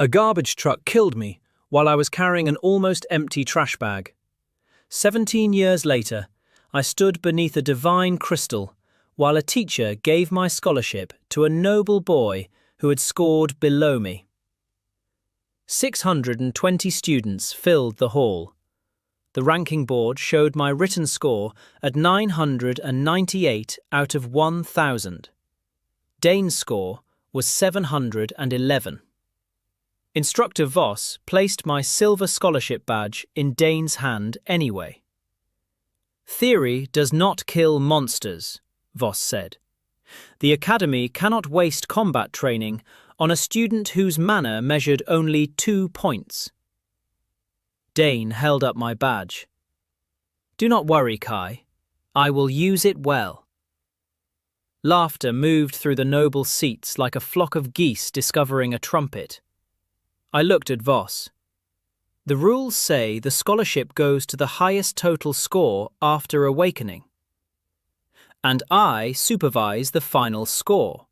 A garbage truck killed me while I was carrying an almost empty trash bag. 17 years later, I stood beneath a divine crystal while a teacher gave my scholarship to a noble boy who had scored below me. 620 students filled the hall. The ranking board showed my written score at 998 out of 1,000. Dane's score was 711. Instructor Voss placed my silver scholarship badge in Dane's hand anyway. "Theory does not kill monsters," Voss said. "The Academy cannot waste combat training on a student whose manner measured only 2 points." Dane held up my badge. "Do not worry, Kai. I will use it well." Laughter moved through the noble seats like a flock of geese discovering a trumpet. I looked at Voss. "The rules say the scholarship goes to the highest total score after awakening. And I supervise the final score."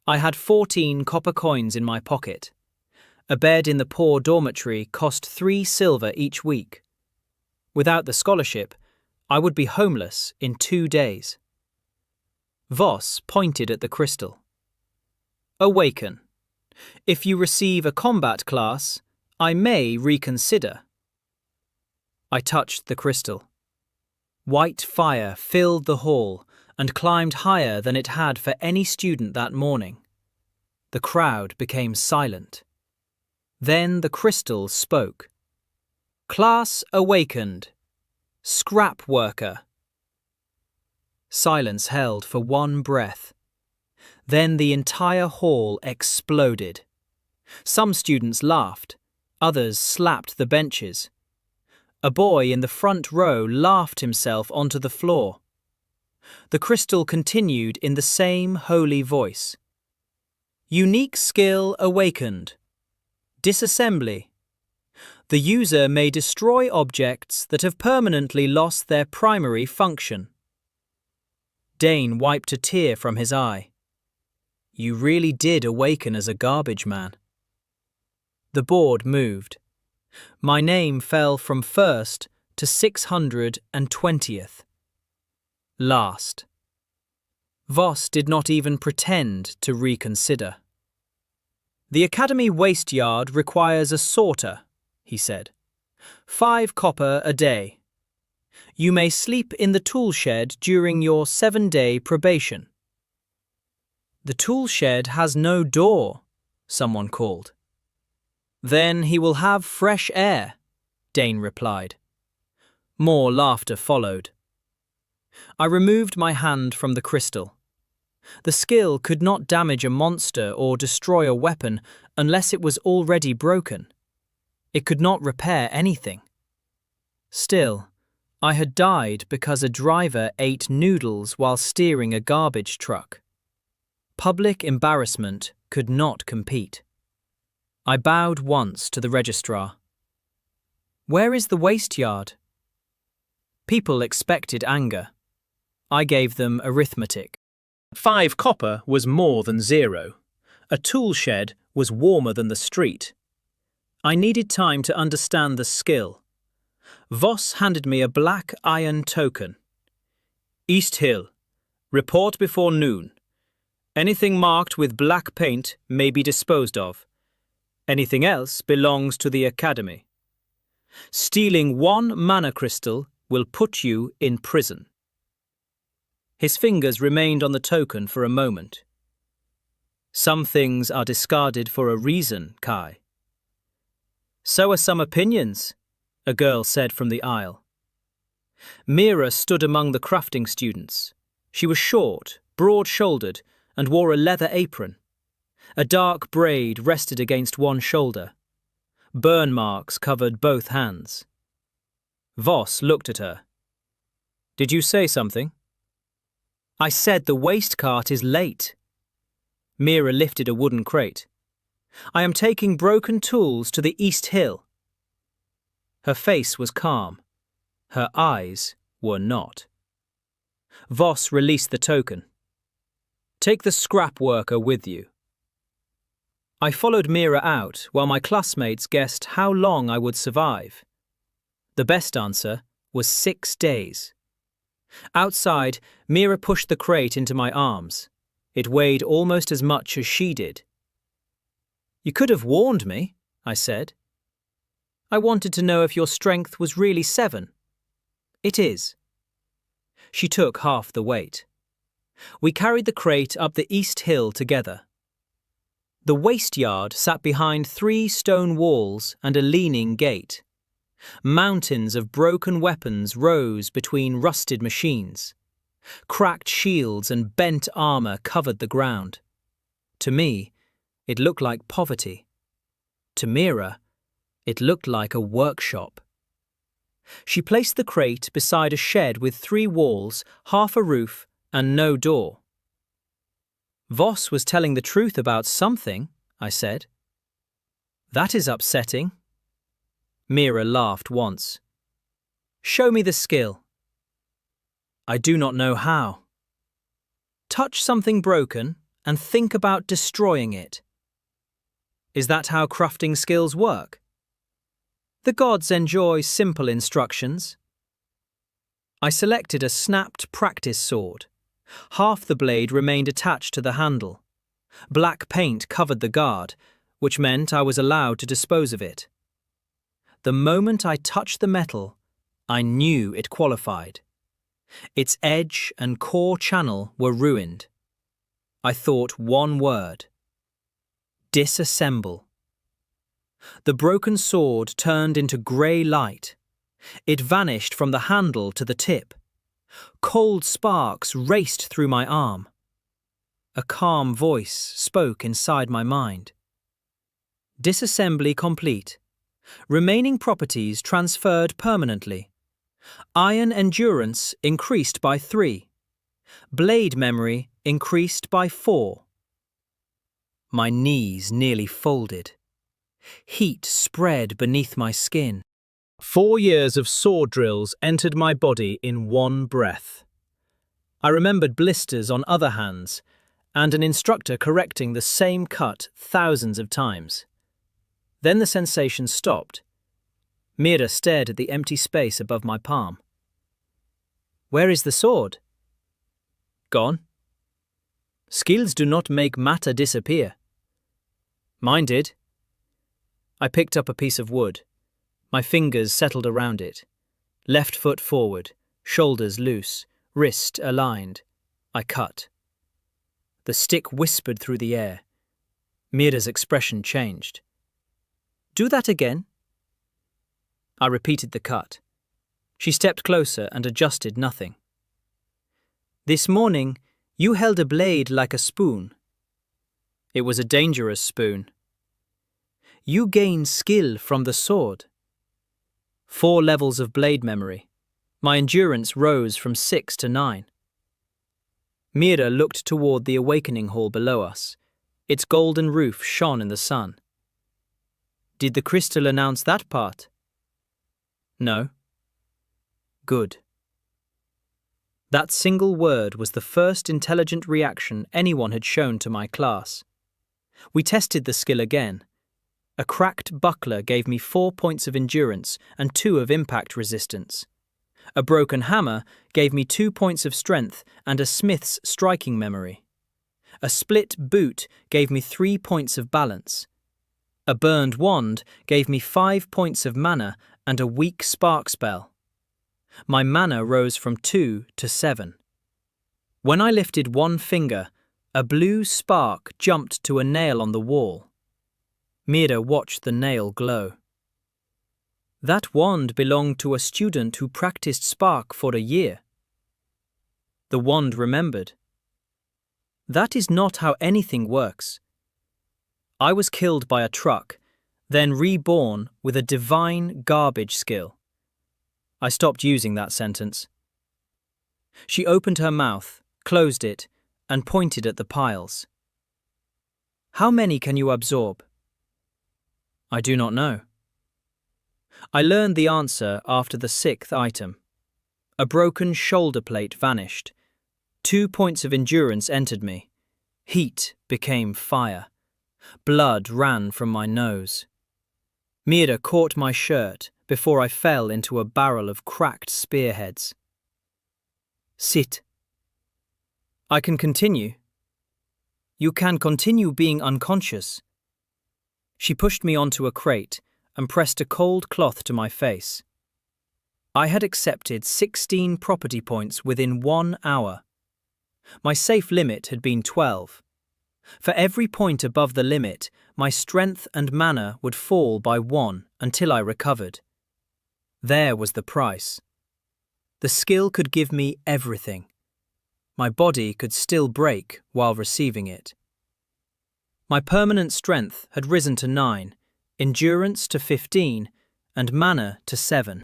I had 14 copper coins in my pocket. A bed in the poor dormitory cost 3 silver each week. Without the scholarship, I would be homeless in 2 days. Voss pointed at the crystal. "Awaken. If you receive a combat class, I may reconsider." I touched the crystal. White fire filled the hall and climbed higher than it had for any student that morning. The crowd became silent. Then the crystal spoke. "Class awakened. Scrap worker." Silence held for one breath. Then the entire hall exploded. Some students laughed, others slapped the benches. A boy in the front row laughed himself onto the floor. The crystal continued in the same holy voice. "Unique skill awakened. Disassembly. The user may destroy objects that have permanently lost their primary function." Dane wiped a tear from his eye. "You really did awaken as a garbage man." The board moved. My name fell from first to 620th. Last. Voss did not even pretend to reconsider. "The Academy waste yard requires a sorter," he said. 5 copper a day. You may sleep in the tool shed during your 7-day probation." "The tool shed has no door," someone called. "Then he will have fresh air," Dane replied. More laughter followed. I removed my hand from the crystal. The skill could not damage a monster or destroy a weapon unless it was already broken. It could not repair anything. Still, I had died because a driver ate noodles while steering a garbage truck. Public embarrassment could not compete. I bowed once to the registrar. "Where is the waste yard?" People expected anger. I gave them arithmetic. 5 copper was more than 0. A tool shed was warmer than the street. I needed time to understand the skill. Voss handed me a black iron token. "East Hill. Report before noon. Anything marked with black paint may be disposed of. Anything else belongs to the Academy. Stealing 1 mana crystal will put you in prison." His fingers remained on the token for a moment. "Some things are discarded for a reason, Kai." "So are some opinions," a girl said from the aisle. Mira stood among the crafting students. She was short, broad-shouldered, and wore a leather apron. A dark braid rested against one shoulder. Burn marks covered both hands. Voss looked at her. "Did you say something?" "I said the waste cart is late." Mira lifted a wooden crate. "I am taking broken tools to the East Hill." Her face was calm. Her eyes were not. Voss released the token. "Take the scrap worker with you." I followed Mira out while my classmates guessed how long I would survive. The best answer was 6 days. Outside, Mira pushed the crate into my arms. It weighed almost as much as she did. "You could have warned me," I said. "I wanted to know if your strength was really 7. "It is." She took half the weight. We carried the crate up the east hill together. The waste yard sat behind 3 stone walls and a leaning gate. Mountains of broken weapons rose between rusted machines. Cracked shields and bent armor covered the ground. To me, it looked like poverty. To Mira, it looked like a workshop. She placed the crate beside a shed with 3 walls, half a roof, and no door. "Voss was telling the truth about something," I said. "That is upsetting." Mira laughed once. "Show me the skill." "I do not know how." "Touch something broken and think about destroying it." "Is that how crafting skills work?" "The gods enjoy simple instructions." I selected a snapped practice sword. Half the blade remained attached to the handle. Black paint covered the guard, which meant I was allowed to dispose of it. The moment I touched the metal, I knew it qualified. Its edge and core channel were ruined. I thought one word: disassemble. The broken sword turned into grey light. It vanished from the handle to the tip. Cold sparks raced through my arm. A calm voice spoke inside my mind. Disassembly complete. Remaining properties transferred permanently. Iron endurance increased by 3. Blade memory increased by 4. My knees nearly folded. Heat spread beneath my skin. 4 years of sword drills entered my body in one breath. I remembered blisters on other hands, and an instructor correcting the same cut thousands of times. Then the sensation stopped. Mira stared at the empty space above my palm. "Where is the sword?" "Gone." "Skills do not make matter disappear." "Mine did." I picked up a piece of wood. My fingers settled around it. Left foot forward, shoulders loose, wrist aligned. I cut. The stick whispered through the air. Mira's expression changed. "Do that again." I repeated the cut. She stepped closer and adjusted nothing. "This morning, you held a blade like a spoon." "It was a dangerous spoon." "You gained skill from the sword." 4 levels of blade memory. My endurance rose from 6 to 9. Mira looked toward the awakening hall below us. Its golden roof shone in the sun. "Did the crystal announce that part?" "No." "Good." That single word was the first intelligent reaction anyone had shown to my class. We tested the skill again. A cracked buckler gave me 4 points of endurance and 2 of impact resistance. A broken hammer gave me 2 points of strength and a smith's striking memory. A split boot gave me 3 points of balance. A burned wand gave me 5 points of mana and a weak spark spell. My mana rose from 2 to 7. When I lifted one finger, a blue spark jumped to a nail on the wall. Mira watched the nail glow. "That wand belonged to a student who practiced spark for a year." The wand remembered. "That is not how anything works." I was killed by a truck, then reborn with a divine garbage skill. I stopped using that sentence. She opened her mouth, closed it, and pointed at the piles. "How many can you absorb?" "I do not know." I learned the answer after the 6th item. A broken shoulder plate vanished. 2 points of endurance entered me. Heat became fire. Blood ran from my nose. Mira caught my shirt before I fell into a barrel of cracked spearheads. Sit. I can continue. You can continue being unconscious. She pushed me onto a crate and pressed a cold cloth to my face. I had accepted 16 property points within 1 hour. My safe limit had been 12. For every point above the limit, my strength and mana would fall by 1 until I recovered. There was the price. The skill could give me everything. My body could still break while receiving it. My permanent strength had risen to 9, endurance to 15, and mana to 7.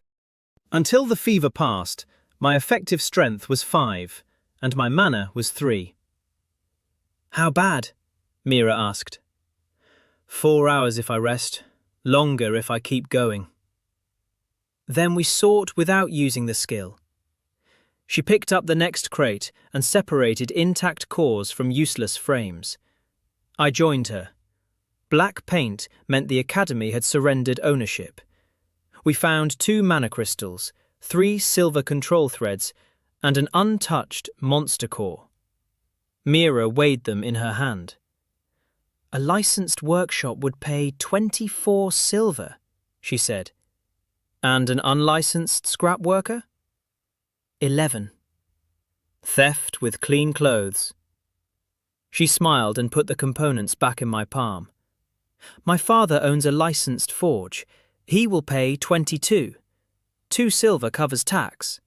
Until the fever passed, my effective strength was 5, and my mana was 3. How bad? Mira asked. 4 hours if I rest, longer if I keep going. Then we sought without using the skill. She picked up the next crate and separated intact cores from useless frames. I joined her. Black paint meant the Academy had surrendered ownership. We found 2 mana crystals, 3 silver control threads, and an untouched monster core. Mira weighed them in her hand. A licensed workshop would pay 24 silver, she said. And an unlicensed scrap worker? 11. Theft with clean clothes. She smiled and put the components back in my palm. My father owns a licensed forge. He will pay 22. 2 silver covers tax.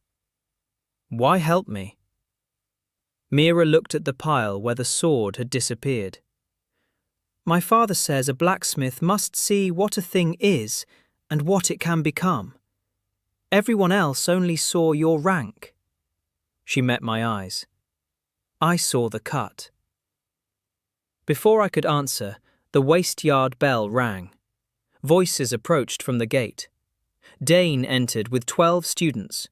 Why help me? Mira looked at the pile where the sword had disappeared. My father says a blacksmith must see what a thing is and what it can become. Everyone else only saw your rank. She met my eyes. I saw the cut. Before I could answer, the waist-yard bell rang. Voices approached from the gate. Dane entered with 12 students.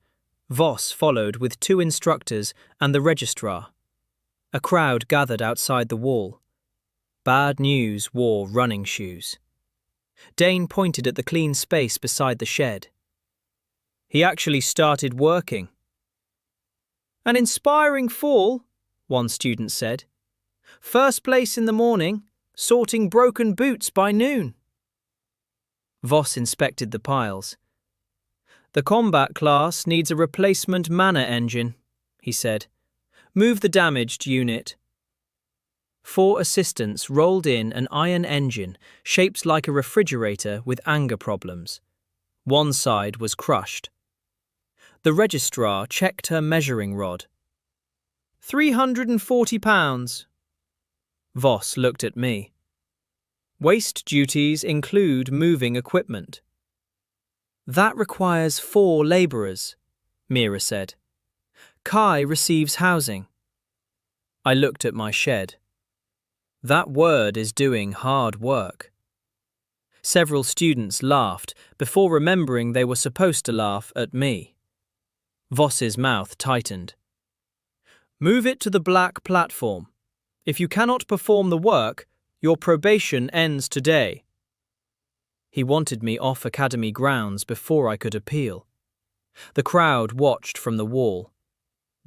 Voss followed with 2 instructors and the registrar. A crowd gathered outside the wall. Bad News wore running shoes. Dane pointed at the clean space beside the shed. He actually started working. An inspiring fall, one student said. First place in the morning, sorting broken boots by noon. Voss inspected the piles. The combat class needs a replacement mana engine, he said. Move the damaged unit. 4 assistants rolled in an iron engine shaped like a refrigerator with anger problems. One side was crushed. The registrar checked her measuring rod. 340 pounds. Voss looked at me. Waste duties include moving equipment. That requires 4 labourers, Mira said. Kai receives housing. I looked at my shed. That word is doing hard work. Several students laughed before remembering they were supposed to laugh at me. Voss's mouth tightened. Move it to the black platform. If you cannot perform the work, your probation ends today. He wanted me off Academy grounds before I could appeal. The crowd watched from the wall.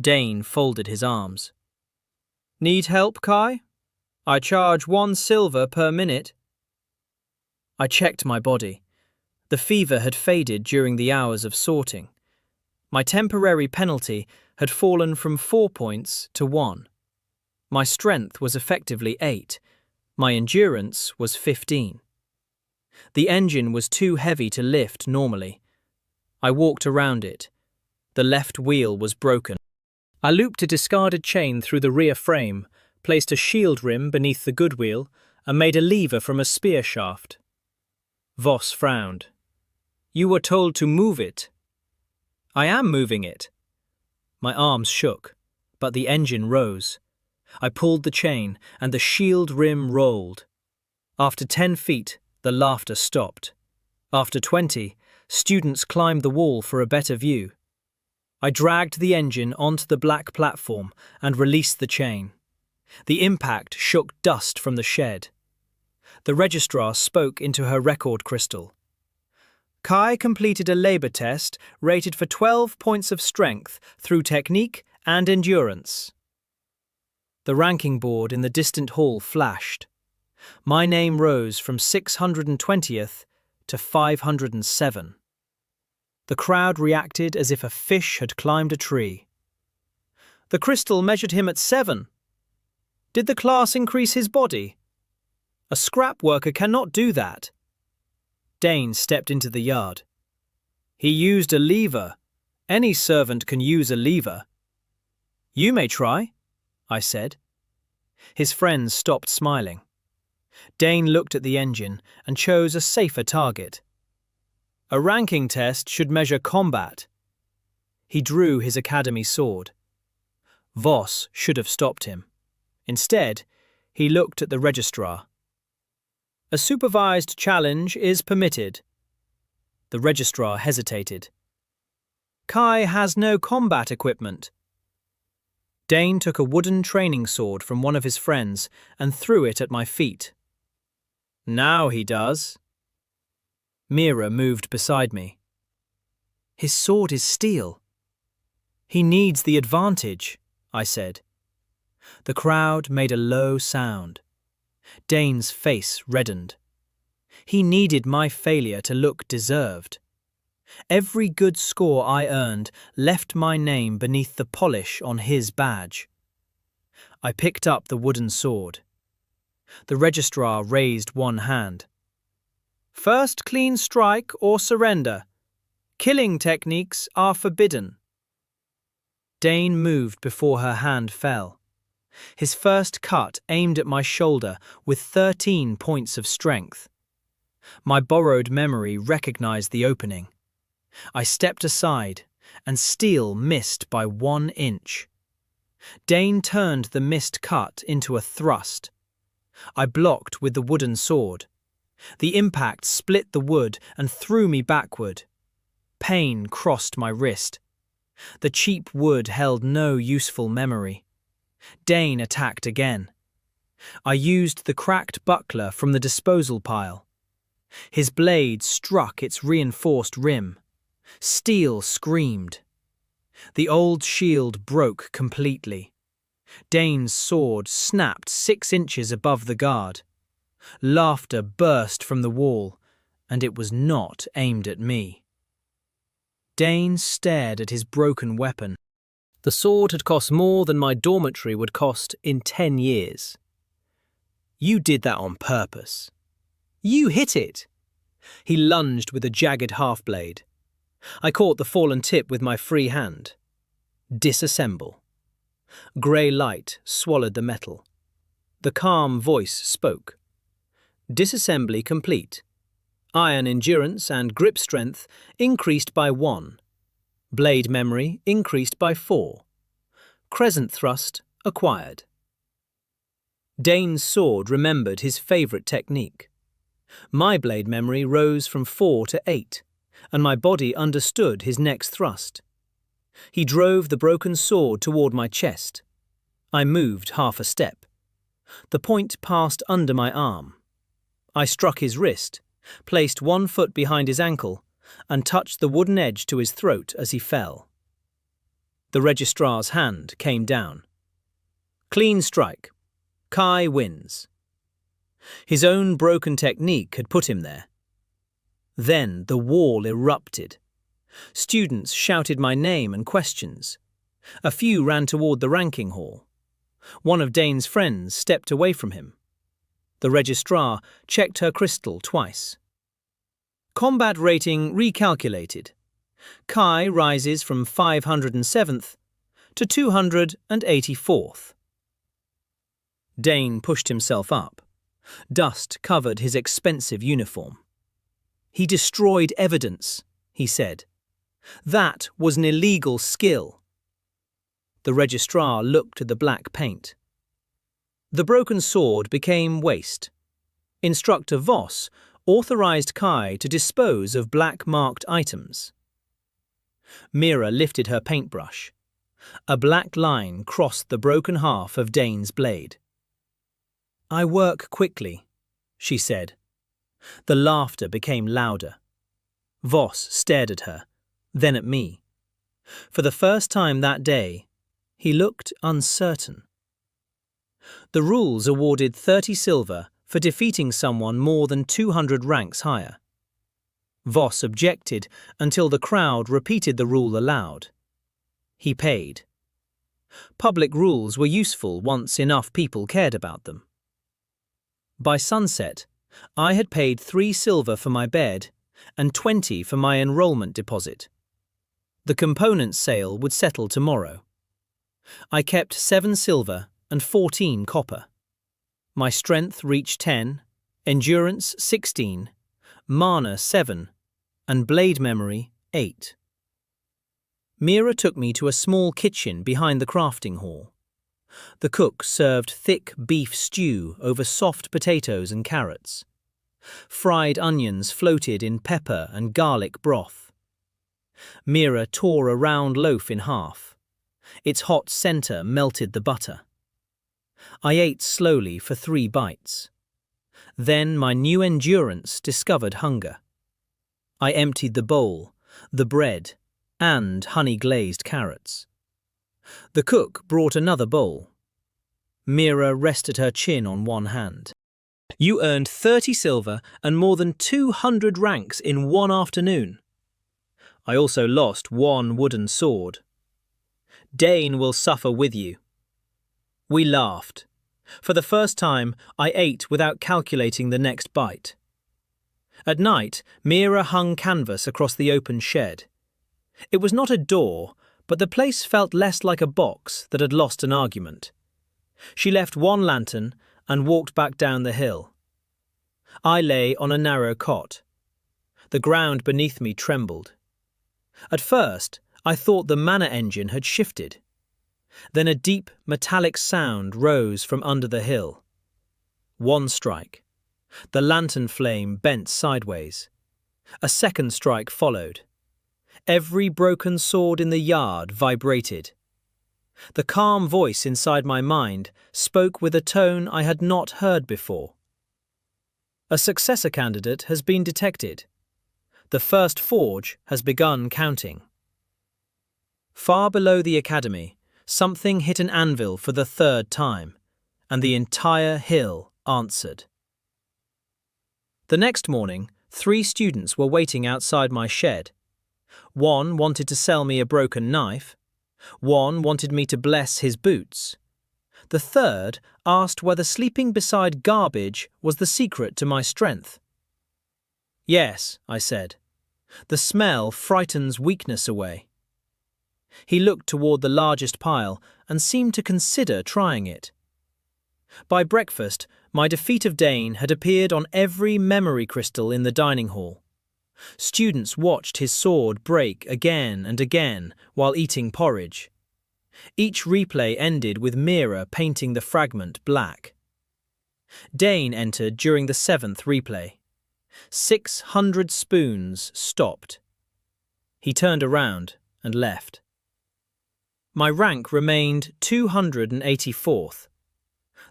Dane folded his arms. Need help, Kai? I charge 1 silver per minute. I checked my body. The fever had faded during the hours of sorting. My temporary penalty had fallen from 4 points to 1. My strength was effectively 8. My endurance was 15. The engine was too heavy to lift normally. I walked around it. The left wheel was broken. I looped a discarded chain through the rear frame, placed a shield rim beneath the good wheel, and made a lever from a spear shaft. Voss frowned. You were told to move it. I am moving it. My arms shook, but the engine rose. I pulled the chain, and the shield rim rolled. After 10 feet, the laughter stopped. After 20, students climbed the wall for a better view. I dragged the engine onto the black platform and released the chain. The impact shook dust from the shed. The registrar spoke into her record crystal. Kai completed a labor test rated for 12 points of strength through technique and endurance. The ranking board in the distant hall flashed. My name rose from 620th to 507. The crowd reacted as if a fish had climbed a tree. The crystal measured him at 7. Did the class increase his body? A scrap worker cannot do that. Dane stepped into the yard. He used a lever. Any servant can use a lever. You may try, I said. His friends stopped smiling. Dane looked at the engine and chose a safer target. A ranking test should measure combat. He drew his academy sword. Voss should have stopped him. Instead, he looked at the registrar. A supervised challenge is permitted. The registrar hesitated. Kai has no combat equipment. Dane took a wooden training sword from one of his friends and threw it at my feet. Now he does. Mira moved beside me. His sword is steel. He needs the advantage, I said. The crowd made a low sound. Dane's face reddened. He needed my failure to look deserved. Every good score I earned left my name beneath the polish on his badge. I picked up the wooden sword. The registrar raised one hand. First clean strike or surrender. Killing techniques are forbidden. Dane moved before her hand fell. His first cut aimed at my shoulder with 13 points of strength. My borrowed memory recognized the opening. I stepped aside, and steel missed by 1 inch. Dane turned the missed cut into a thrust. I blocked with the wooden sword. The impact split the wood and threw me backward. Pain crossed my wrist. The cheap wood held no useful memory. Dane attacked again. I used the cracked buckler from the disposal pile. His blade struck its reinforced rim. Steel screamed. The old shield broke completely. Dane's sword snapped 6 inches above the guard. Laughter burst from the wall, and it was not aimed at me. Dane stared at his broken weapon. The sword had cost more than my dormitory would cost in 10 years. You did that on purpose. You hit it. He lunged with a jagged half-blade. I caught the fallen tip with my free hand. Disassemble. Grey light swallowed the metal. The calm voice spoke. Disassembly complete. Iron endurance and grip strength increased by 1. Blade memory increased by 4. Crescent thrust acquired. Dane's sword remembered his favourite technique. My blade memory rose from 4 to 8, and my body understood his next thrust. He drove the broken sword toward my chest. I moved half a step. The point passed under my arm. I struck his wrist, placed 1 foot behind his ankle, and touched the wooden edge to his throat as he fell. The registrar's hand came down. Clean strike. Kai wins. His own broken technique had put him there. Then the wall erupted. Students shouted my name and questions. A few ran toward the ranking hall. One of Dane's friends stepped away from him. The registrar checked her crystal twice. Combat rating recalculated. Kai rises from 507th to 284th. Dane pushed himself up. Dust covered his expensive uniform. He destroyed evidence, he said. That was an illegal skill. The registrar looked at the black paint. The broken sword became waste. Instructor Voss authorized Kai to dispose of black-marked items. Mira lifted her paintbrush. A black line crossed the broken half of Dane's blade. I work quickly. she said. The laughter became louder. Voss stared at her, then at me. For the first time that day, he looked uncertain. The rules awarded 30 silver for defeating someone more than 200 ranks higher. Voss objected until the crowd repeated the rule aloud. He paid. Public rules were useful once enough people cared about them. By sunset, I had paid 3 silver for my bed and 20 for my enrollment deposit. The components sale would settle tomorrow. I kept 7 silver and 14 copper. My strength reached 10, endurance 16, mana 7, and blade memory 8. Mira took me to a small kitchen behind the crafting hall. The cook served thick beef stew over soft potatoes and carrots. Fried onions floated in pepper and garlic broth. Mira tore a round loaf in half. Its hot center melted the butter. I ate slowly for 3 bites. Then my new endurance discovered hunger. I emptied the bowl, the bread, and honey-glazed carrots. The cook brought another bowl. Mira rested her chin on one hand. You earned 30 silver and more than 200 ranks in one afternoon. I also lost 1 wooden sword. Dane will suffer with you. We laughed. For the first time, I ate without calculating the next bite. At night, Mira hung canvas across the open shed. It was not a door, but the place felt less like a box that had lost an argument. She left 1 lantern and walked back down the hill. I lay on a narrow cot. The ground beneath me trembled. At first, I thought the mana engine had shifted. Then a deep, metallic sound rose from under the hill. 1 strike. The lantern flame bent sideways. A second strike followed. Every broken sword in the yard vibrated. The calm voice inside my mind spoke with a tone I had not heard before. A successor candidate has been detected. The first forge has begun counting. Far below the academy, something hit an anvil for the 3rd time, and the entire hill answered. The next morning, 3 students were waiting outside my shed. 1 wanted to sell me a broken knife. 1 wanted me to bless his boots. The 3rd asked whether sleeping beside garbage was the secret to my strength. Yes, I said. The smell frightens weakness away. He looked toward the largest pile and seemed to consider trying it. By breakfast, my defeat of Dane had appeared on every memory crystal in the dining hall. Students watched his sword break again and again while eating porridge. Each replay ended with Mira painting the fragment black. Dane entered during the 7th replay. 600 spoons stopped. He turned around and left. My rank remained 284th.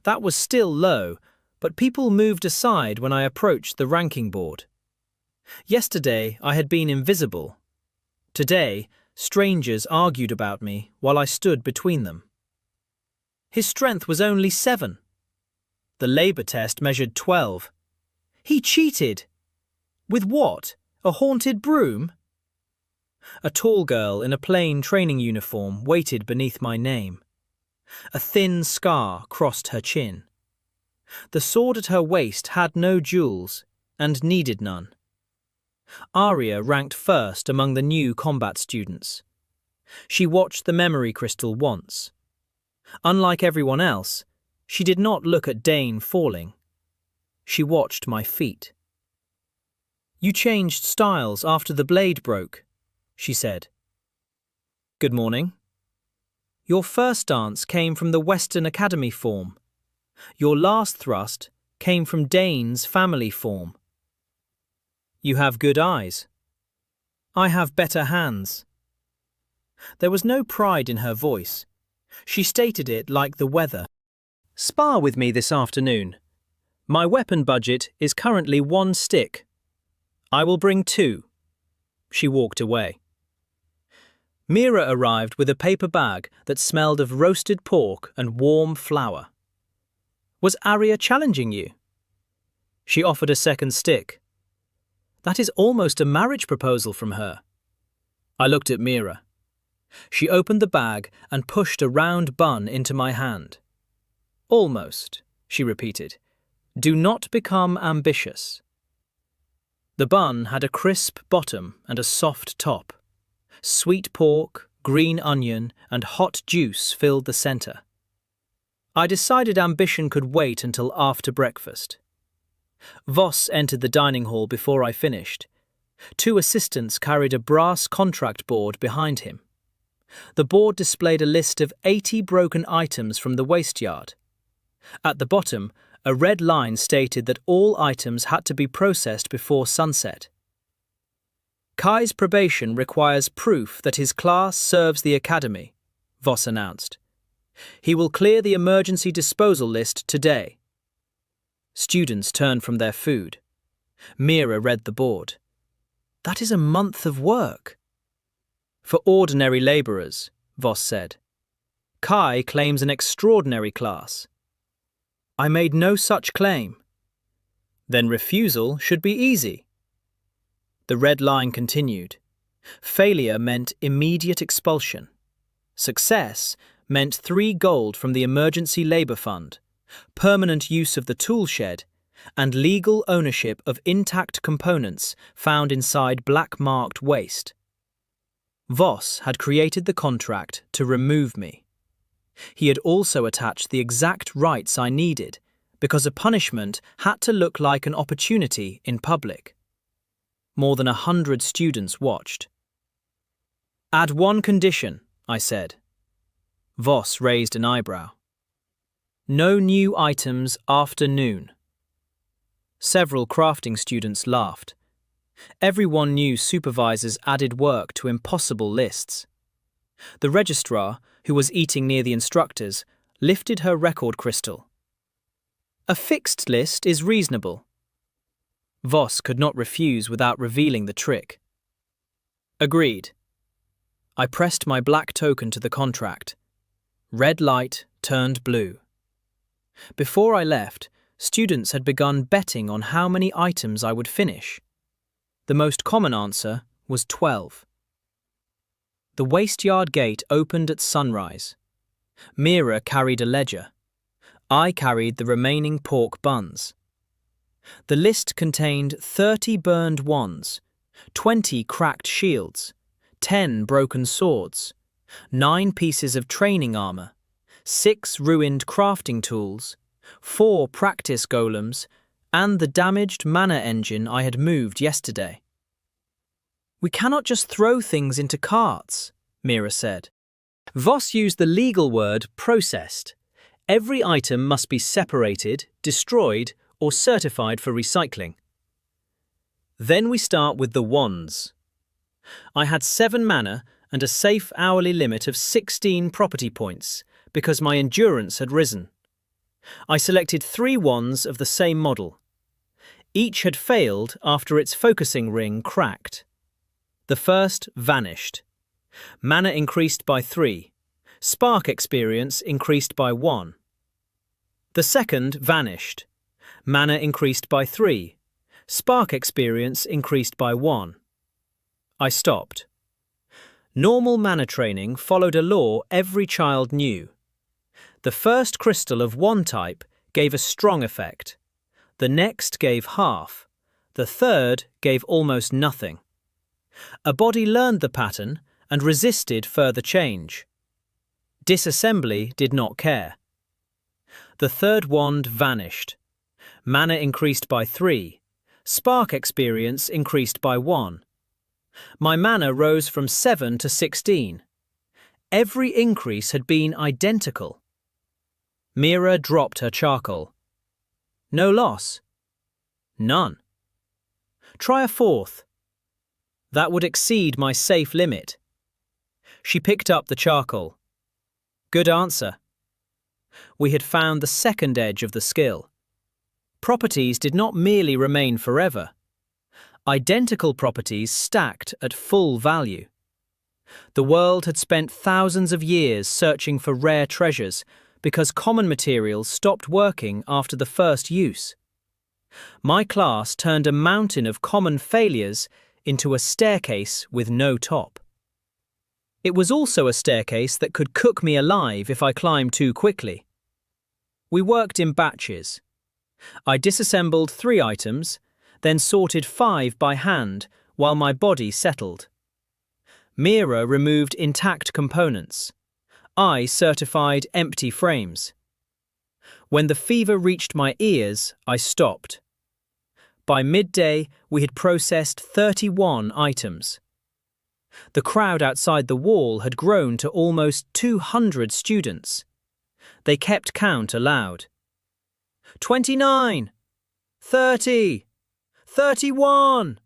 That was still low, but people moved aside when I approached the ranking board. Yesterday I had been invisible. Today, strangers argued about me while I stood between them. His strength was only 7. The labor test measured 12. He cheated. With what? A haunted broom? A tall girl in a plain training uniform waited beneath my name. A thin scar crossed her chin. The sword at her waist had no jewels and needed none. Arya ranked first among the new combat students. She watched the memory crystal once. Unlike everyone else, she did not look at Dane falling. She watched my feet. You changed styles after the blade broke, she said. Good morning. Your first dance came from the Western Academy form. Your last thrust came from Dane's family form. You have good eyes. I have better hands. There was no pride in her voice. She stated it like the weather. Spar with me this afternoon. My weapon budget is currently 1 stick. I will bring 2. She walked away. Mira arrived with a paper bag that smelled of roasted pork and warm flour. Was Arya challenging you? She offered a 2nd stick. That is almost a marriage proposal from her. I looked at Mira. She opened the bag and pushed a round bun into my hand. Almost, she repeated. Do not become ambitious. The bun had a crisp bottom and a soft top. Sweet pork, green onion, and hot juice filled the center. I decided ambition could wait until after breakfast. Voss entered the dining hall before I finished. 2 assistants carried a brass contract board behind him. The board displayed a list of 80 broken items from the waste yard. At the bottom, a red line stated that all items had to be processed before sunset. Kai's probation requires proof that his class serves the academy, Voss announced. He will clear the emergency disposal list today. Students turned from their food. Mira read the board. That is a month of work. For ordinary labourers, Voss said. Kai claims an extraordinary class. I made no such claim. Then refusal should be easy. The red line continued. Failure meant immediate expulsion. Success meant 3 gold from the Emergency Labour Fund, permanent use of the tool shed, and legal ownership of intact components found inside black-marked waste. Voss had created the contract to remove me. He had also attached the exact rights I needed, because a punishment had to look like an opportunity in public. More than 100 students watched. Add 1 condition, I said. Voss raised an eyebrow. No new items after noon. Several crafting students laughed. Everyone knew supervisors added work to impossible lists. The registrar, who was eating near the instructors, lifted her record crystal. A fixed list is reasonable. Voss could not refuse without revealing the trick. Agreed. I pressed my black token to the contract. Red light turned blue. Before I left, students had begun betting on how many items I would finish. The most common answer was 12. The waste yard gate opened at sunrise. Mira carried a ledger. I carried the remaining pork buns. The list contained 30 burned wands, 20 cracked shields, 10 broken swords, 9 pieces of training armor, 6 ruined crafting tools, 4 practice golems, and the damaged mana engine I had moved yesterday. We cannot just throw things into carts, Mira said. Voss used the legal word processed. Every item must be separated, destroyed, or certified for recycling. Then we start with the wands. I had 7 mana and a safe hourly limit of 16 property points because my endurance had risen. I selected 3 wands of the same model. Each had failed after its focusing ring cracked. The first vanished. Mana increased by 3. Spark experience increased by 1. The second vanished. Mana increased by 3. Spark experience increased by 1. I stopped. Normal mana training followed a law every child knew. The first crystal of one type gave a strong effect. The next gave half. The third gave almost nothing. A body learned the pattern and resisted further change. Disassembly did not care. The third wand vanished. Mana increased by 3. Spark experience increased by 1. My mana rose from 7 to 16. Every increase had been identical. Mira dropped her charcoal. No loss. None. Try a 4th. That would exceed my safe limit. She picked up the charcoal. Good answer. We had found the second edge of the skill. properties did not merely remain forever. Identical properties stacked at full value. The world had spent thousands of years searching for rare treasures because common materials stopped working after the first use. My class turned a mountain of common failures into a staircase with no top. It was also a staircase that could cook me alive if I climbed too quickly. We worked in batches. I disassembled 3 items, then sorted 5 by hand while my body settled. Mira removed intact components. I certified empty frames. When the fever reached my ears, I stopped. By midday, we had processed 31 items. The crowd outside the wall had grown to almost 200 students. They kept count aloud. 29! 30! 31!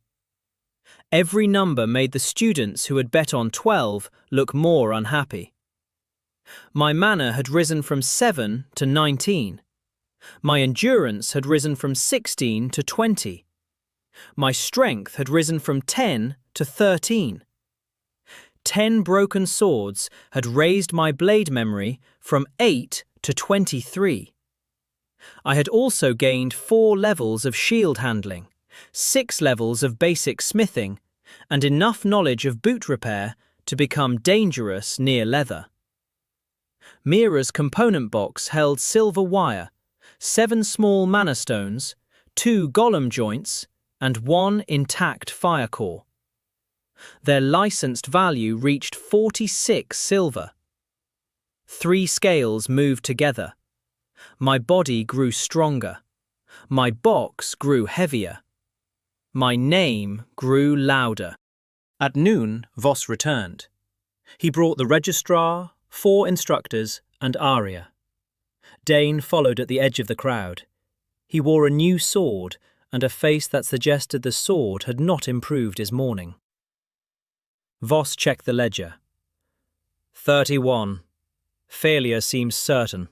Every number made the students who had bet on 12 look more unhappy. My mana had risen from 7 to 19. My endurance had risen from 16 to 20. My strength had risen from 10 to 13. 10 broken swords had raised my blade memory from 8 to 23. I had also gained 4 levels of shield handling, 6 levels of basic smithing, and enough knowledge of boot repair to become dangerous near leather. Mira's component box held silver wire, 7 small mana stones, 2 golem joints, and 1 intact fire core. Their licensed value reached 46 silver. 3 scales moved together. My body grew stronger. My box grew heavier. My name grew louder. At noon, Voss returned. He brought the registrar, 4 instructors, and Arya. Dane followed at the edge of the crowd. He wore a new sword and a face that suggested the sword had not improved his morning. Voss checked the ledger. 31. Failure seems certain.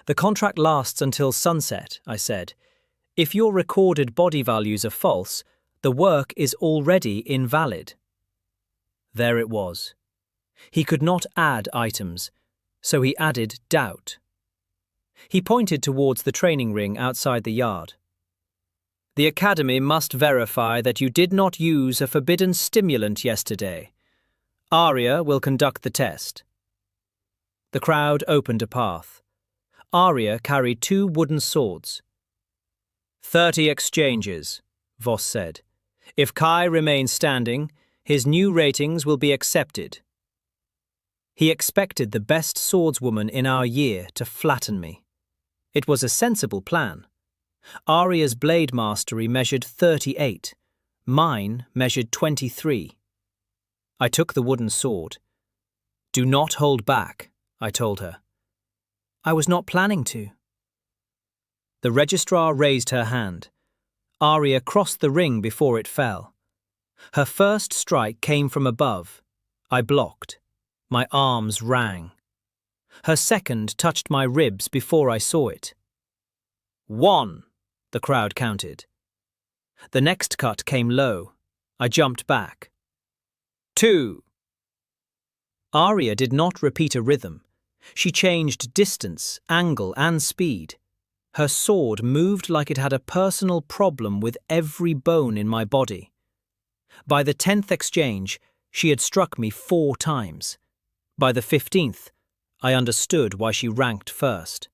The contract lasts until sunset, I said. If your recorded body values are false, the work is already invalid. There it was. He could not add items, so he added doubt. He pointed towards the training ring outside the yard. The Academy must verify that you did not use a forbidden stimulant yesterday. Arya will conduct the test. The crowd opened a path. Arya carried 2 wooden swords. 30 exchanges, Voss said. If Kai remains standing, his new ratings will be accepted. He expected the best swordswoman in our year to flatten me. It was a sensible plan. Arya's blade mastery measured 38. Mine measured 23. I took the wooden sword. Do not hold back, I told her. I was not planning to. The registrar raised her hand. Arya crossed the ring before it fell. Her first strike came from above. I blocked. My arms rang. Her second touched my ribs before I saw it. 1, the crowd counted. The next cut came low. I jumped back. 2. Arya did not repeat a rhythm. She changed distance, angle, and speed. Her sword moved like it had a personal problem with every bone in my body. By the 10th exchange, she had struck me 4 times. By the 15th, I understood why she ranked first.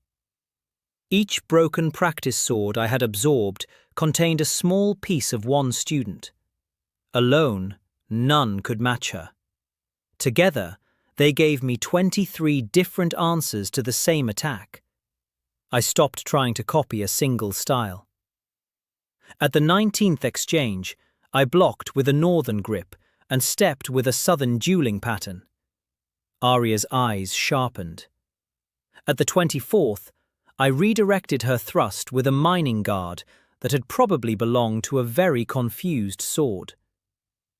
Each broken practice sword I had absorbed contained a small piece of one student. Alone, none could match her. Together, they gave me 23 different answers to the same attack. I stopped trying to copy a single style. At the 19th exchange, I blocked with a northern grip and stepped with a southern dueling pattern. Arya's eyes sharpened. At the 24th, I redirected her thrust with a mining guard that had probably belonged to a very confused sword.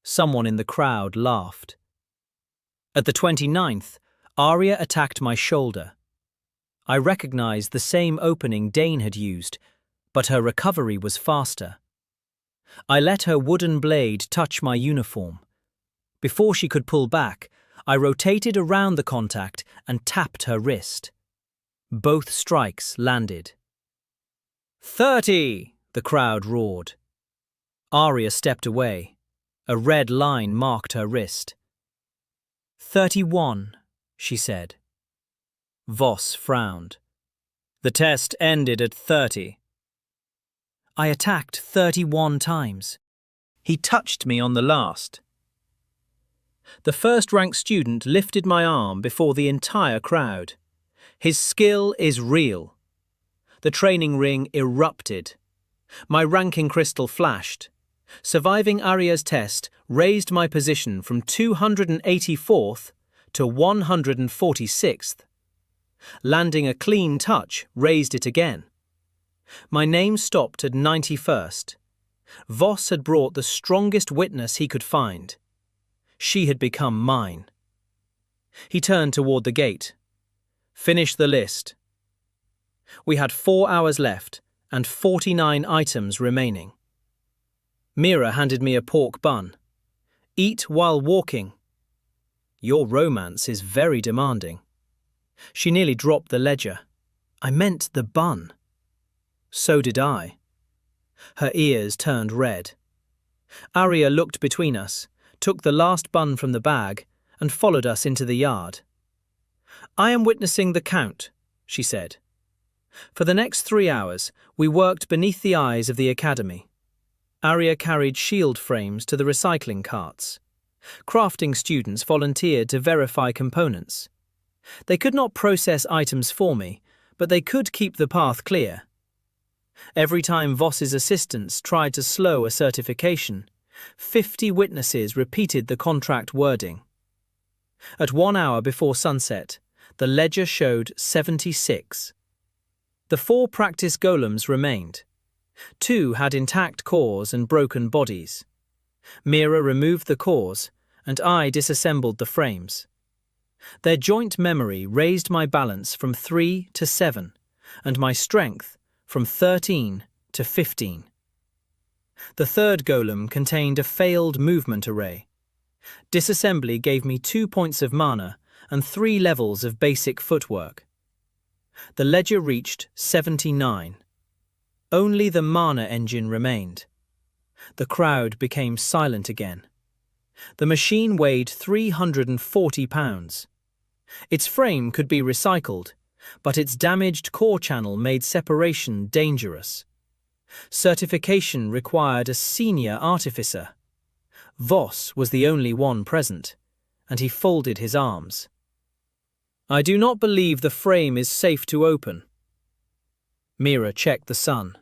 Someone in the crowd laughed. At the 29th, Arya attacked my shoulder. I recognized the same opening Dane had used, but her recovery was faster. I let her wooden blade touch my uniform. Before she could pull back, I rotated around the contact and tapped her wrist. Both strikes landed. 30! The crowd roared. Arya stepped away. A red line marked her wrist. 31, she said. Voss frowned. The test ended at 30. I attacked 31 times. He touched me on the last. The first-rank student lifted my arm before the entire crowd. His skill is real. The training ring erupted. My ranking crystal flashed. Surviving Arya's test raised my position from 284th to 146th. Landing a clean touch raised it again. My name stopped at 91st. Voss had brought the strongest witness he could find. She had become mine. He turned toward the gate. Finish the list. We had 4 hours left and 49 items remaining. Mira handed me a pork bun. Eat while walking. Your romance is very demanding. She nearly dropped the ledger. I meant the bun. So did I. Her ears turned red. Arya looked between us, took the last bun from the bag, and followed us into the yard. I am witnessing the count, she said. For the next 3 hours, we worked beneath the eyes of the academy. Arya carried shield frames to the recycling carts. Crafting students volunteered to verify components. They could not process items for me, but they could keep the path clear. Every time Voss's assistants tried to slow a certification, 50 witnesses repeated the contract wording. At 1 hour before sunset, the ledger showed 76. The 4 practice golems remained. 2 had intact cores and broken bodies. Mira removed the cores, and I disassembled the frames. Their joint memory raised my balance from 3 to 7, and my strength from 13 to 15. The third golem contained a failed movement array. Disassembly gave me 2 points of mana and 3 levels of basic footwork. The ledger reached 79. Only the mana engine remained. The crowd became silent again. The machine weighed 340 pounds. Its frame could be recycled, but its damaged core channel made separation dangerous. Certification required a senior artificer. Voss was the only one present, and he folded his arms. I do not believe the frame is safe to open. Mira checked the sun.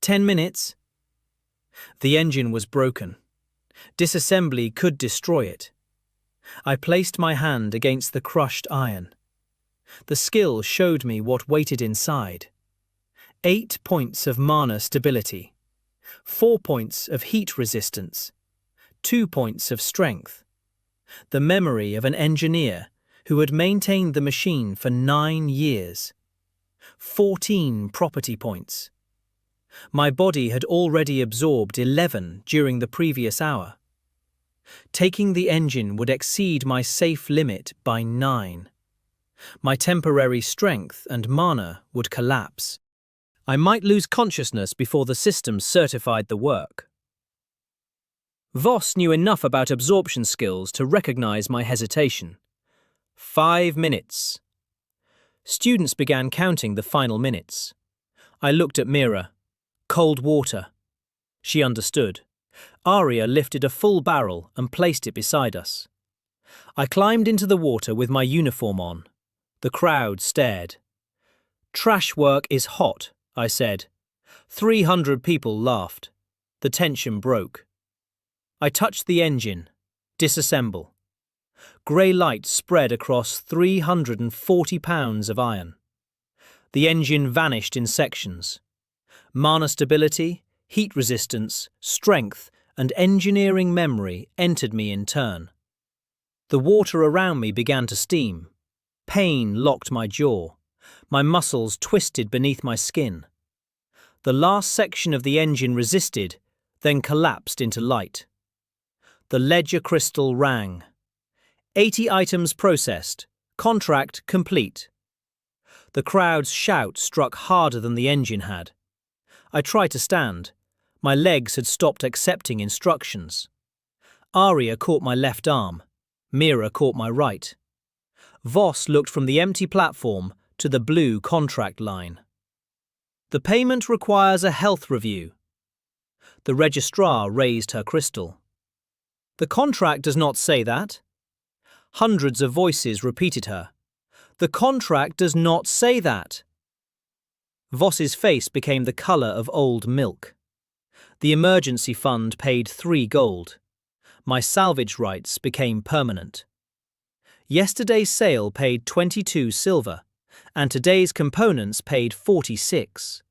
10 minutes. The engine was broken. Disassembly could destroy it. I placed my hand against the crushed iron. The skill showed me what waited inside. 8 points of mana stability, 4 points of heat resistance, 2 points of strength. The memory of an engineer who had maintained the machine for 9 years. 14 property points. My body had already absorbed 11 during the previous hour. Taking the engine would exceed my safe limit by 9. My temporary strength and mana would collapse. I might lose consciousness before the system certified the work. Voss knew enough about absorption skills to recognize my hesitation. 5 minutes. Students began counting the final minutes. I looked at Mira. Cold water. She understood. Arya lifted a full barrel and placed it beside us. I climbed into the water with my uniform on. The crowd stared. Trash work is hot, I said. 300 people laughed. The tension broke. I touched the engine. Disassemble. Grey light spread across 340 pounds of iron. The engine vanished in sections. Mana stability, heat resistance, strength, and engineering memory entered me in turn. The water around me began to steam. Pain locked my jaw. My muscles twisted beneath my skin. The last section of the engine resisted, then collapsed into light. The ledger crystal rang. 80 items processed. Contract complete. The crowd's shout struck harder than the engine had. I tried to stand. My legs had stopped accepting instructions. Arya caught my left arm. Mira caught my right. Voss looked from the empty platform to the blue contract line. The payment requires a health review. The registrar raised her crystal. The contract does not say that. Hundreds of voices repeated her. The contract does not say that. Voss's face became the colour of old milk. The emergency fund paid 3 gold. My salvage rights became permanent. Yesterday's sale paid 22 silver, and today's components paid 46.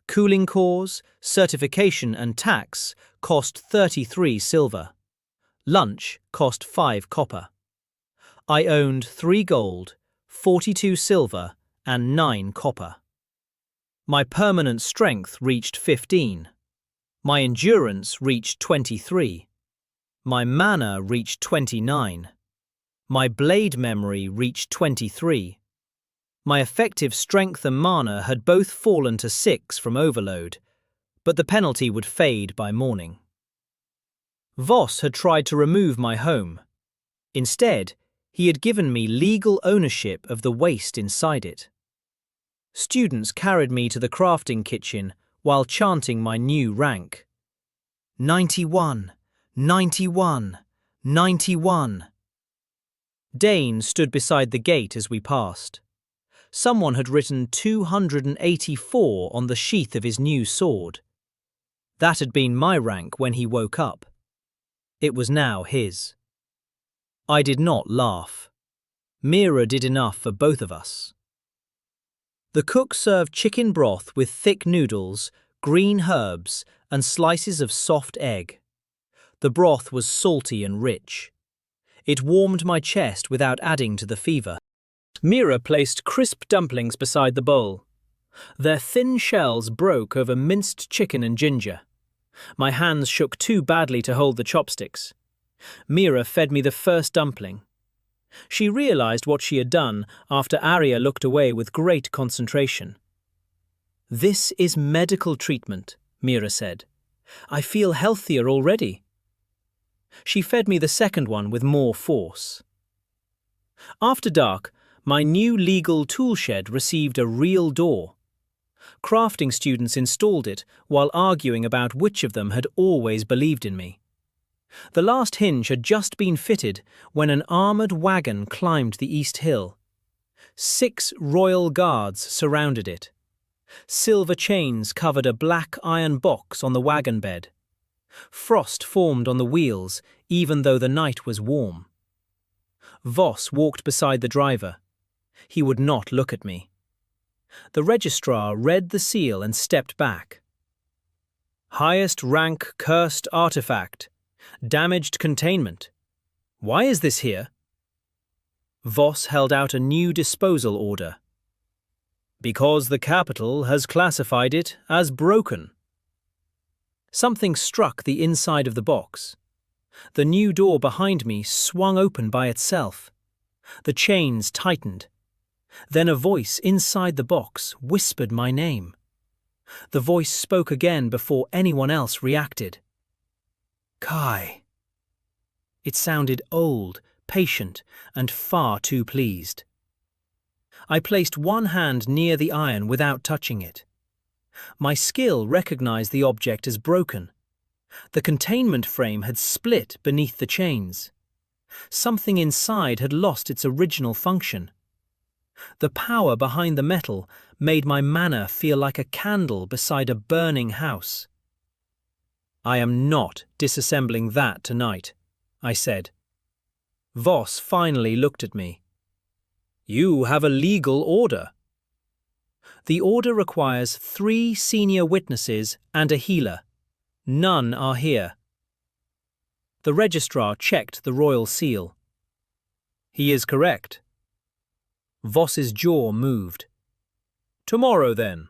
Cooling cores, certification and tax cost 33 silver. Lunch cost 5 copper. I owned 3 gold, 42 silver and 9 copper. My permanent strength reached 15. My endurance reached 23. My mana reached 29. My blade memory reached 23. My effective strength and mana had both fallen to 6 from overload, but the penalty would fade by morning. Voss had tried to remove my home. Instead, he had given me legal ownership of the waste inside it. Students carried me to the crafting kitchen while chanting my new rank. 91, 91, 91. Dane stood beside the gate as we passed. Someone had written 284 on the sheath of his new sword. That had been my rank when he woke up. It was now his. I did not laugh. Mira did enough for both of us. The cook served chicken broth with thick noodles, green herbs, and slices of soft egg. The broth was salty and rich. It warmed my chest without adding to the fever. Mira placed crisp dumplings beside the bowl. Their thin shells broke over minced chicken and ginger. My hands shook too badly to hold the chopsticks. Mira fed me the first dumpling. She realized what she had done after Arya looked away with great concentration. "This is medical treatment," Mira said. "I feel healthier already." She fed me the second one with more force. After dark, my new legal toolshed received a real door. Crafting students installed it while arguing about which of them had always believed in me. The last hinge had just been fitted when an armoured wagon climbed the east hill. 6 royal guards surrounded it. Silver chains covered a black iron box on the wagon bed. Frost formed on the wheels, even though the night was warm. Voss walked beside the driver. He would not look at me. The registrar read the seal and stepped back. "Highest rank cursed artifact. Damaged containment. Why is this here?" Voss held out a new disposal order. "Because the capital has classified it as broken." Something struck the inside of the box. The new door behind me swung open by itself. The chains tightened. Then a voice inside the box whispered my name. The voice spoke again before anyone else reacted. "Kai." It sounded old, patient, and far too pleased. I placed one hand near the iron without touching it. My skill recognized the object as broken. The containment frame had split beneath the chains. Something inside had lost its original function. The power behind the metal made my mana feel like a candle beside a burning house. "I am not disassembling that tonight," I said. Voss finally looked at me. "You have a legal order." "The order requires 3 senior witnesses and a healer. None are here." The registrar checked the royal seal. "He is correct." Voss's jaw moved. "Tomorrow, then."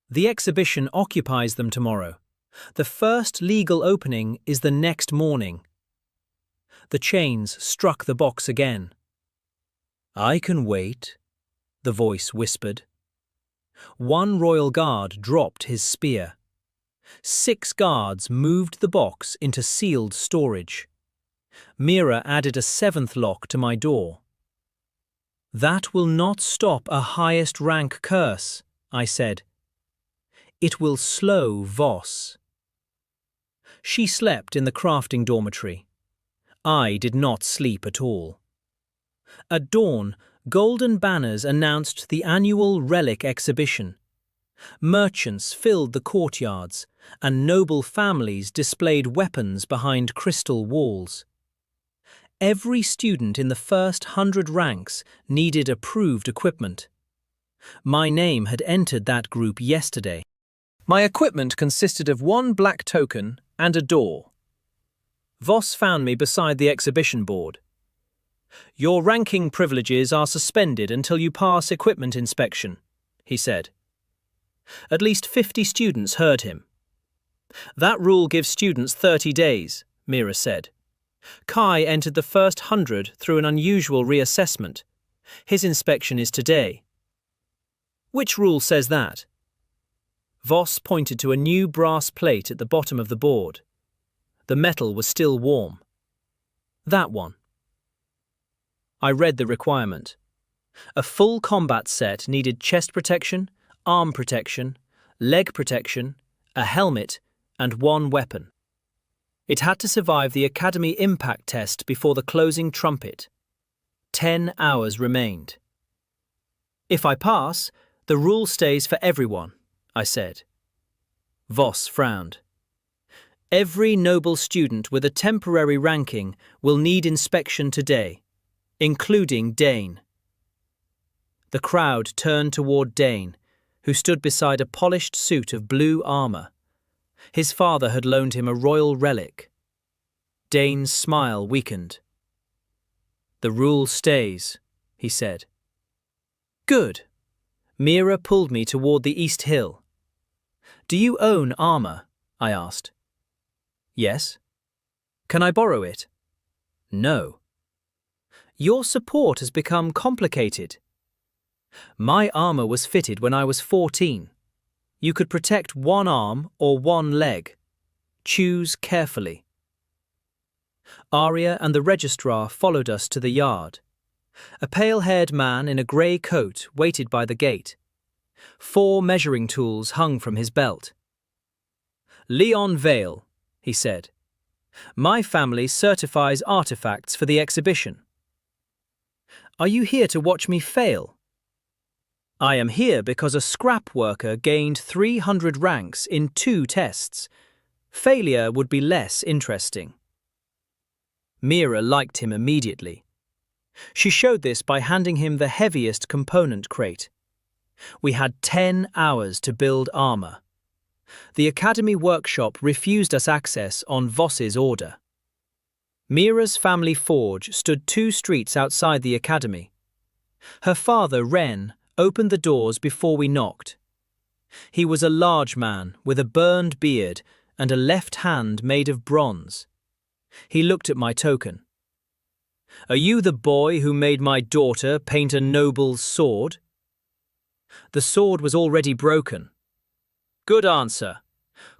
The exhibition occupies them tomorrow. The first legal opening is the next morning. The chains struck the box again. I can wait, the voice whispered. One royal guard dropped his spear. 6 guards moved the box into sealed storage. Mira added a 7th lock to my door. That will not stop a highest rank curse, I said. It will slow Voss. She slept in the crafting dormitory. I did not sleep at all. At dawn, golden banners announced the annual relic exhibition. Merchants filled the courtyards, and noble families displayed weapons behind crystal walls. Every student in the first 100 ranks needed approved equipment. My name had entered that group yesterday. My equipment consisted of 1 black token and a door. Voss found me beside the exhibition board. Your ranking privileges are suspended until you pass equipment inspection, he said. At least 50 students heard him. That rule gives students 30 days, Mira said. Kai entered the first 100 through an unusual reassessment. His inspection is today. Which rule says that? Voss pointed to a new brass plate at the bottom of the board. The metal was still warm. That one. I read the requirement. A full combat set needed chest protection, arm protection, leg protection, a helmet, and 1 weapon. It had to survive the Academy impact test before the closing trumpet. 10 hours remained. If I pass, the rule stays for everyone, I said. Voss frowned. Every noble student with a temporary ranking will need inspection today, including Dane. The crowd turned toward Dane, who stood beside a polished suit of blue armor. His father had loaned him a royal relic. Dane's smile weakened. The rule stays, he said. Good. Mira pulled me toward the East Hill. Do you own armor? I asked. Yes. Can I borrow it? No. Your support has become complicated. My armor was fitted when I was 14. You could protect 1 arm or 1 leg. Choose carefully. Arya and the registrar followed us to the yard. A pale-haired man in a grey coat waited by the gate. 4 measuring tools hung from his belt. Leon Vale, he said. My family certifies artifacts for the exhibition. Are you here to watch me fail? I am here because a scrap worker gained 300 ranks in 2 tests. Failure would be less interesting. Mira liked him immediately. She showed this by handing him the heaviest component crate. We had 10 hours to build armor. The Academy workshop refused us access on Voss's order. Mira's family forge stood 2 streets outside the Academy. Her father, Ren, opened the doors before we knocked. He was a large man with a burned beard and a left hand made of bronze. He looked at my token. Are you the boy who made my daughter paint a noble's sword? The sword was already broken. Good answer.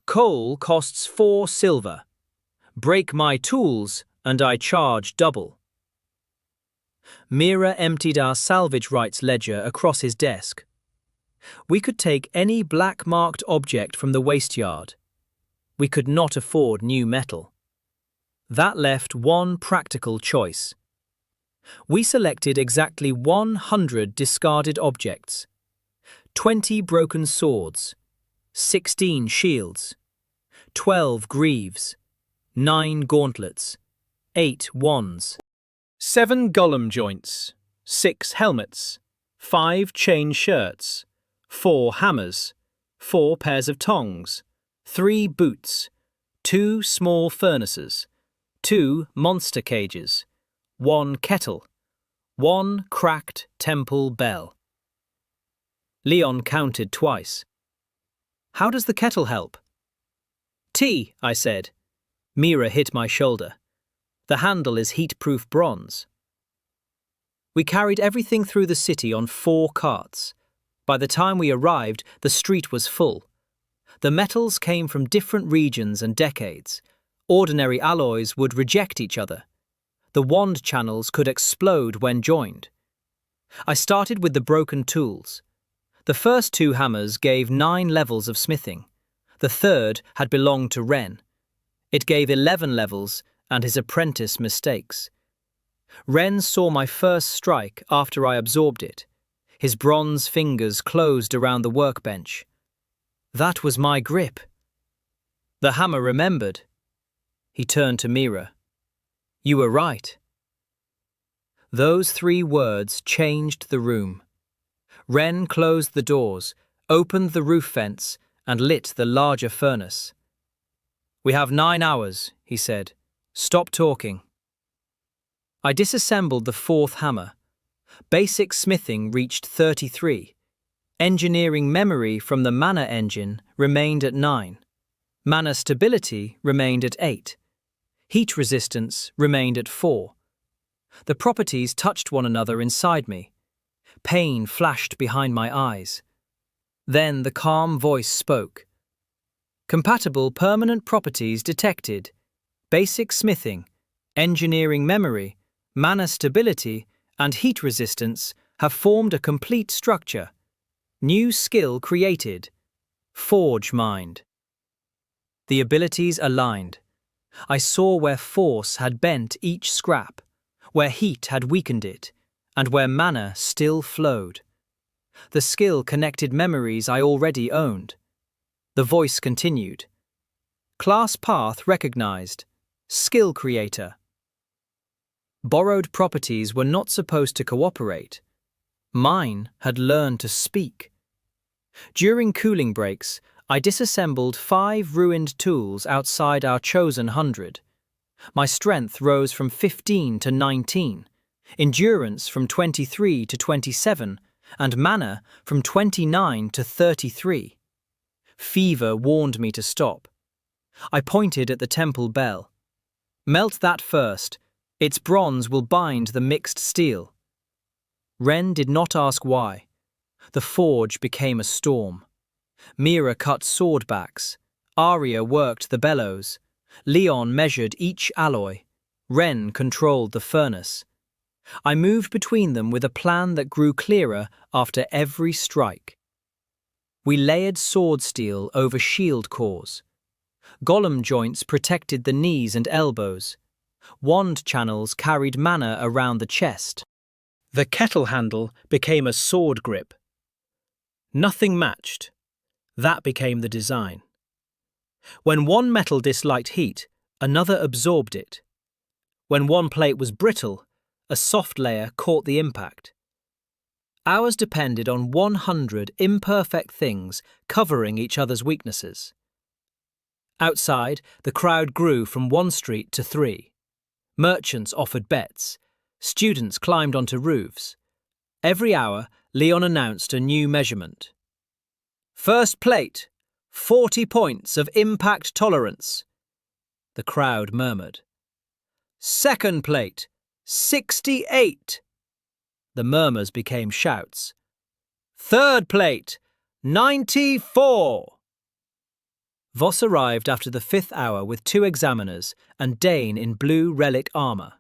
Coal costs 4 silver. Break my tools and I charge double. Mira emptied our salvage rights ledger across his desk. We could take any black-marked object from the waste yard. We could not afford new metal. That left one practical choice. We selected exactly 100 discarded objects. 20 broken swords, 16 shields, 12 greaves, 9 gauntlets, 8 wands, 7 golem joints, 6 helmets, 5 chain shirts, 4 hammers, 4 pairs of tongs, 3 boots, 2 small furnaces, 2 monster cages, 1 kettle, 1 cracked temple bell. Leon counted twice. How does the kettle help? Tea, I said. Mira hit my shoulder. The handle is heat-proof bronze. We carried everything through the city on 4 carts. By the time we arrived, the street was full. The metals came from different regions and decades. Ordinary alloys would reject each other. The wand channels could explode when joined. I started with the broken tools. The first 2 hammers gave 9 levels of smithing. The third had belonged to Ren. It gave 11 levels and his apprentice mistakes. Ren saw my first strike after I absorbed it. His bronze fingers closed around the workbench. That was my grip. The hammer remembered. He turned to Mira. You were right. Those 3 words changed the room. Ren closed the doors, opened the roof vents, and lit the larger furnace. We have 9 hours, he said. Stop talking. I disassembled the 4th hammer. Basic smithing reached 33. Engineering memory from the mana engine remained at 9. Mana stability remained at 8. Heat resistance remained at 4. The properties touched one another inside me. Pain flashed behind my eyes. Then the calm voice spoke. Compatible permanent properties detected. Basic smithing, engineering memory, mana stability, and heat resistance have formed a complete structure. New skill created. Forge mind. The abilities aligned. I saw where force had bent each scrap, where heat had weakened it, and where mana still flowed. The skill connected memories I already owned. The voice continued. Class path recognized. Skill creator. Borrowed properties were not supposed to cooperate. Mine had learned to speak. During cooling breaks, I disassembled 5 ruined tools outside our chosen 100. My strength rose from 15 to 19, endurance from 23 to 27, and mana from 29 to 33. Fever warned me to stop. I pointed at the temple bell. Melt that first. Its bronze will bind the mixed steel. Ren did not ask why. The forge became a storm. Mira cut sword backs. Arya worked the bellows. Leon measured each alloy. Ren controlled the furnace. I moved between them with a plan that grew clearer after every strike. We layered sword steel over shield cores. Golem joints protected the knees and elbows. Wand channels carried mana around the chest. The kettle handle became a sword grip. Nothing matched. That became the design. When one metal disliked heat, another absorbed it. When one plate was brittle, a soft layer caught the impact. Ours depended on 100 imperfect things covering each other's weaknesses. Outside, the crowd grew from 1 street to 3. Merchants offered bets. Students climbed onto roofs. Every hour, Leon announced a new measurement. First plate, 40 points of impact tolerance. The crowd murmured. Second plate, 68. The murmurs became shouts. Third plate, 94. Voss arrived after the 5th hour with 2 examiners and Dane in blue relic armour.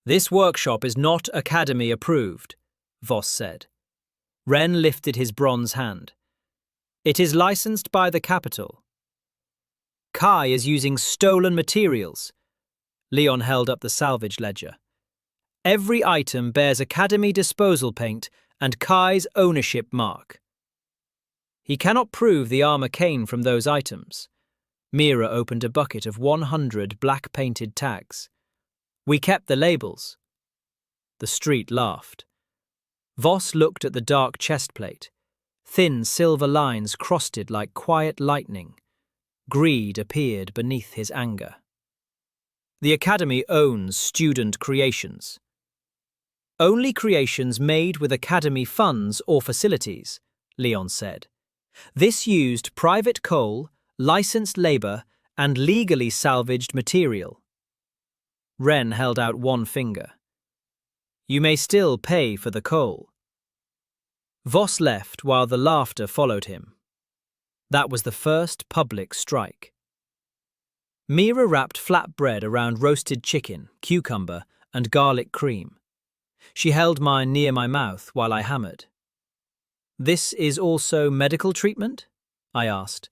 This workshop is not Academy approved, Voss said. Ren lifted his bronze hand. It is licensed by the capital. Kai is using stolen materials. Leon held up the salvage ledger. Every item bears Academy disposal paint and Kai's ownership mark. He cannot prove the armor came from those items. Mira opened a bucket of 100 black-painted tags. We kept the labels. The street laughed. Voss looked at the dark chest plate. Thin silver lines crossed it like quiet lightning. Greed appeared beneath his anger. The Academy owns student creations. Only creations made with Academy funds or facilities, Leon said. This used private coal, licensed labor, and legally salvaged material. Ren held out one finger. You may still pay for the coal. Voss left while the laughter followed him. That was the first public strike. Mira wrapped flat bread around roasted chicken, cucumber, and garlic cream. She held mine near my mouth while I hammered. This is also medical treatment? I asked.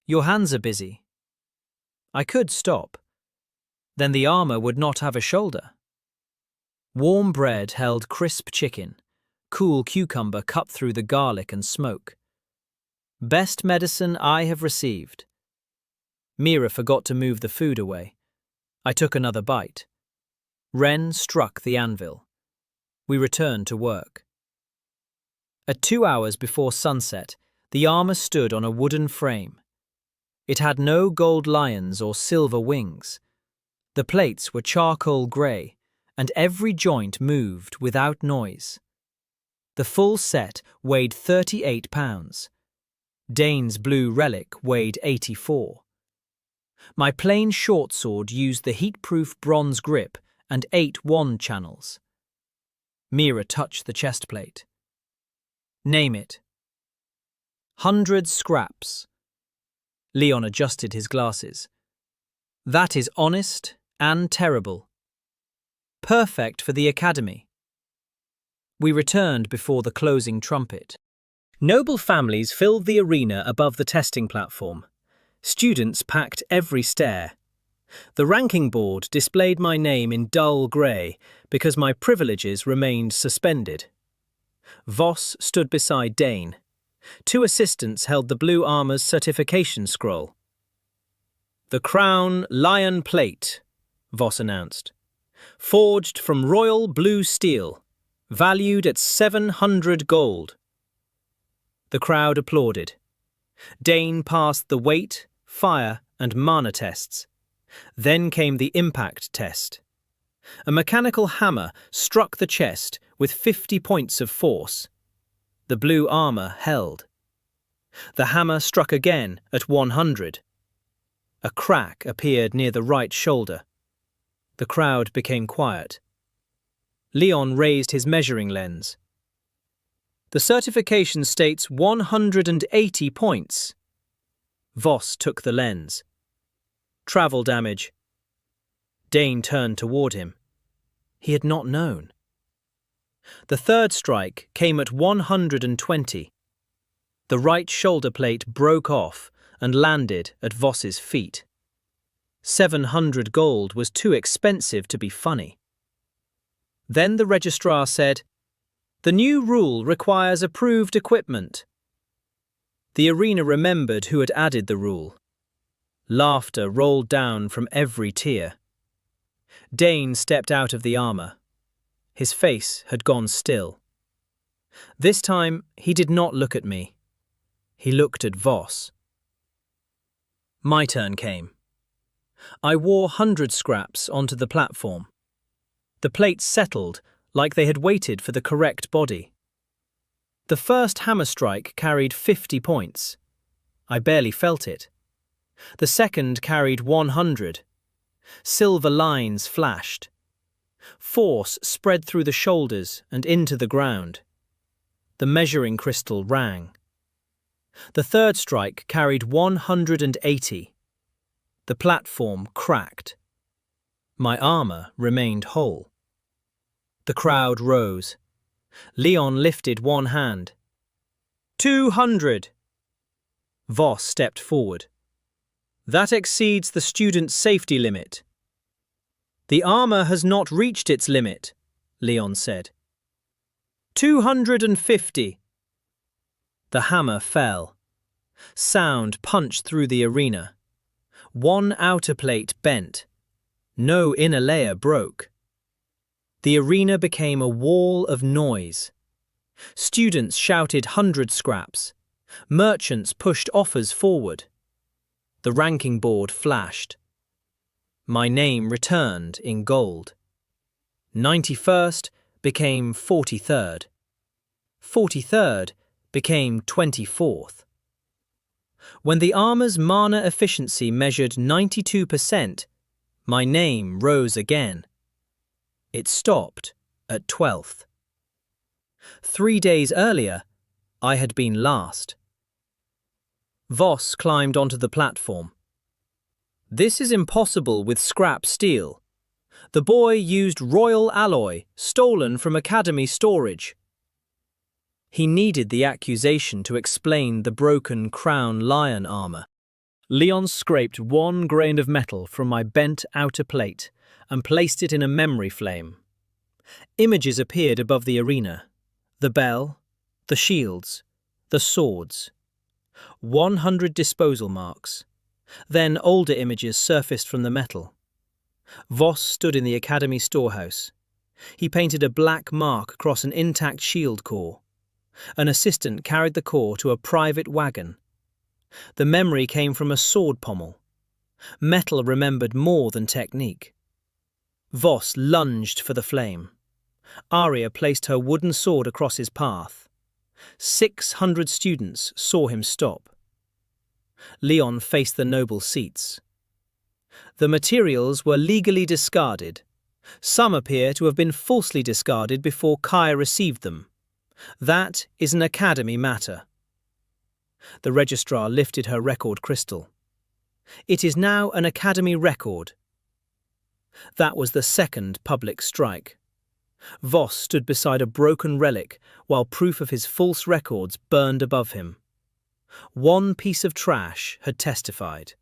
Your hands are busy. I could stop. Then the armor would not have a shoulder. Warm bread held crisp chicken, cool cucumber cut through the garlic and smoke. Best medicine I have received. Mira forgot to move the food away. I took another bite. Ren struck the anvil. We returned to work. At 2 hours before sunset, the armor stood on a wooden frame. It had no gold lions or silver wings. The plates were charcoal grey, and every joint moved without noise. The full set weighed 38 pounds. Dane's blue relic weighed 84. My plain short sword used the heat-proof bronze grip and 8 wand channels. Mira touched the chest plate. Name it. 100 scraps. Leon adjusted his glasses. That is honest and terrible. Perfect for the academy. We returned before the closing trumpet. Noble families filled the arena above the testing platform. Students packed every stair. The ranking board displayed my name in dull grey because my privileges remained suspended. Voss stood beside Dane. 2 assistants held the blue armor's certification scroll. The Crown Lion Plate, Voss announced. Forged from royal blue steel, valued at 700 gold. The crowd applauded. Dane passed the weight, fire, and mana tests. Then came the impact test. A mechanical hammer struck the chest with 50 points of force. The blue armor held. The hammer struck again at 100. A crack appeared near the right shoulder. The crowd became quiet. Leon raised his measuring lens. The certification states 180 points. Voss took the lens. Travel damage. Dane turned toward him. He had not known. The third strike came at 120. The right shoulder plate broke off and landed at Voss's feet. 700 gold was too expensive to be funny. Then the registrar said, "The new rule requires approved equipment." The arena remembered who had added the rule. Laughter rolled down from every tier. Dane stepped out of the armor. His face had gone still. This time, he did not look at me. He looked at Voss. My turn came. I wore 100 scraps onto the platform. The plates settled like they had waited for the correct body. The first hammer strike carried 50 points. I barely felt it. The second carried 100. Silver lines flashed. Force spread through the shoulders and into the ground. The measuring crystal rang. The third strike carried 180. The platform cracked. My armor remained whole. The crowd rose. Leon lifted one hand. 200! Voss stepped forward. That exceeds the student's safety limit. The armor has not reached its limit, Leon said. 250. The hammer fell. Sound punched through the arena. One outer plate bent. No inner layer broke. The arena became a wall of noise. Students shouted 100 scraps. Merchants pushed offers forward. The ranking board flashed. My name returned in gold. 91st became 43rd. 43rd became 24th. When the armor's mana efficiency measured 92%, my name rose again. It stopped at 12th. 3 days earlier, I had been last. Voss climbed onto the platform. "This is impossible with scrap steel. The boy used royal alloy, stolen from Academy storage." He needed the accusation to explain the broken crown lion armor. Leon scraped 1 grain of metal from my bent outer plate and placed it in a memory flame. Images appeared above the arena: the bell, the shields, the swords. 100 disposal marks. Then older images surfaced from the metal. Voss stood in the Academy storehouse. He painted a black mark across an intact shield core. An assistant carried the core to a private wagon. The memory came from a sword pommel. Metal remembered more than technique. Voss lunged for the flame. Arya placed her wooden sword across his path. 600 students saw him stop. Leon faced the noble seats. The materials were legally discarded. Some appear to have been falsely discarded before Kai received them. That is an Academy matter. The registrar lifted her record crystal. It is now an Academy record. That was the second public strike. Voss stood beside a broken relic while proof of his false records burned above him. 1 piece of trash had testified.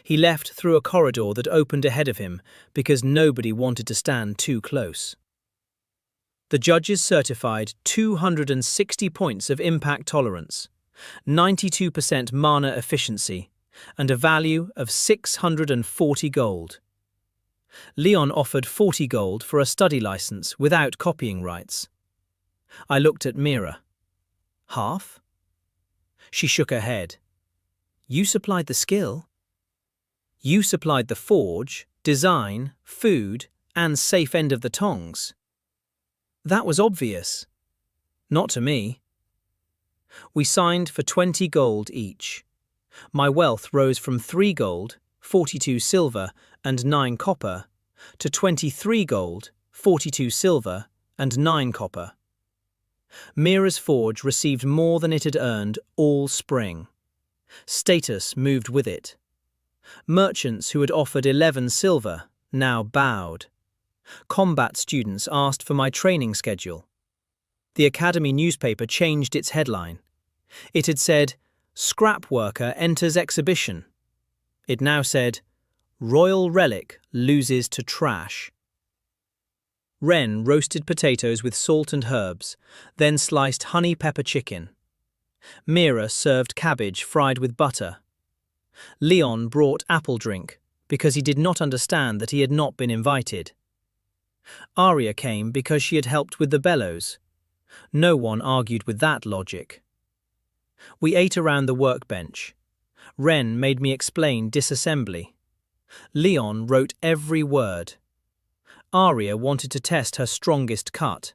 He left through a corridor that opened ahead of him because nobody wanted to stand too close. The judges certified 260 points of impact tolerance, 92% mana efficiency, and a value of 640 gold. Leon offered 40 gold for a study license without copying rights. I looked at Mira. "Half?" She shook her head. "You supplied the skill. You supplied the forge, design, food, and safe end of the tongs. That was obvious. Not to me." We signed for 20 gold each. My wealth rose from 3 gold, 42 silver, and 9 copper, to 23 gold, 42 silver, and 9 copper. Mira's forge received more than it had earned all spring. Status moved with it. Merchants who had offered 11 silver now bowed. Combat students asked for my training schedule. The Academy newspaper changed its headline. It had said, "Scrap worker enters exhibition." It now said, "Royal relic loses to trash." Ren roasted potatoes with salt and herbs, then sliced honey pepper chicken. Mira served cabbage fried with butter. Leon brought apple drink because he did not understand that he had not been invited. Arya came because she had helped with the bellows. No one argued with that logic. We ate around the workbench. Ren made me explain disassembly. Leon wrote every word. Arya wanted to test her strongest cut.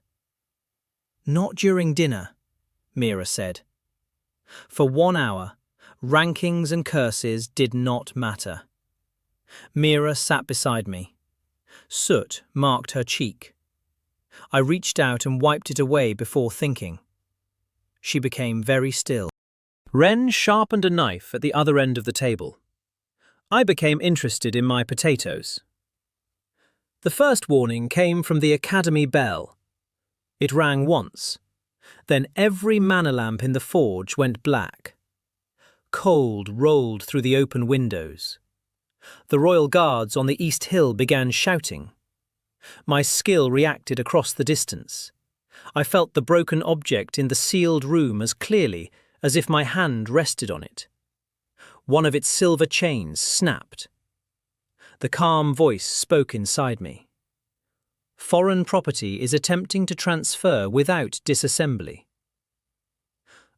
"Not during dinner," Mira said. For 1 hour, rankings and curses did not matter. Mira sat beside me. Soot marked her cheek. I reached out and wiped it away before thinking. She became very still. Ren sharpened a knife at the other end of the table. I became interested in my potatoes. The first warning came from the Academy bell. It rang once. Then every mana lamp in the forge went black. Cold rolled through the open windows. The royal guards on the East Hill began shouting. My skill reacted across the distance. I felt the broken object in the sealed room as clearly as if my hand rested on it. One of its silver chains snapped. The calm voice spoke inside me. Foreign property is attempting to transfer without disassembly.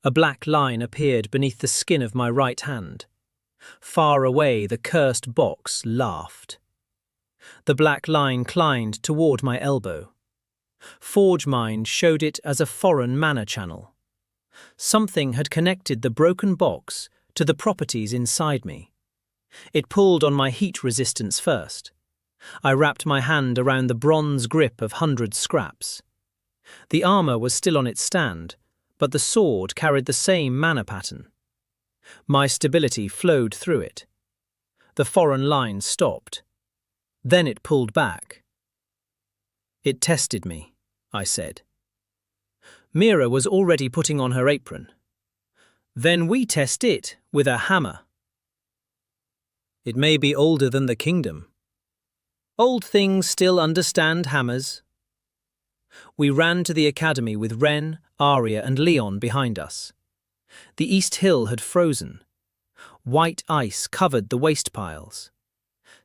A black line appeared beneath the skin of my right hand. Far away, the cursed box laughed. The black line climbed toward my elbow. ForgeMind showed it as a foreign mana channel. Something had connected the broken box to to the properties inside me. It pulled on my heat resistance first. I wrapped my hand around the bronze grip of 100 scraps. The armor was still on its stand, but the sword carried the same mana pattern. My stability flowed through it. The foreign line stopped. Then it pulled back. "It tested me," I said. Mira was already putting on her apron. "Then we test it with a hammer." "It may be older than the kingdom. Old things still understand hammers." We ran to the academy with Ren, Arya and Leon behind us. The east hill had frozen. White ice covered the waste piles.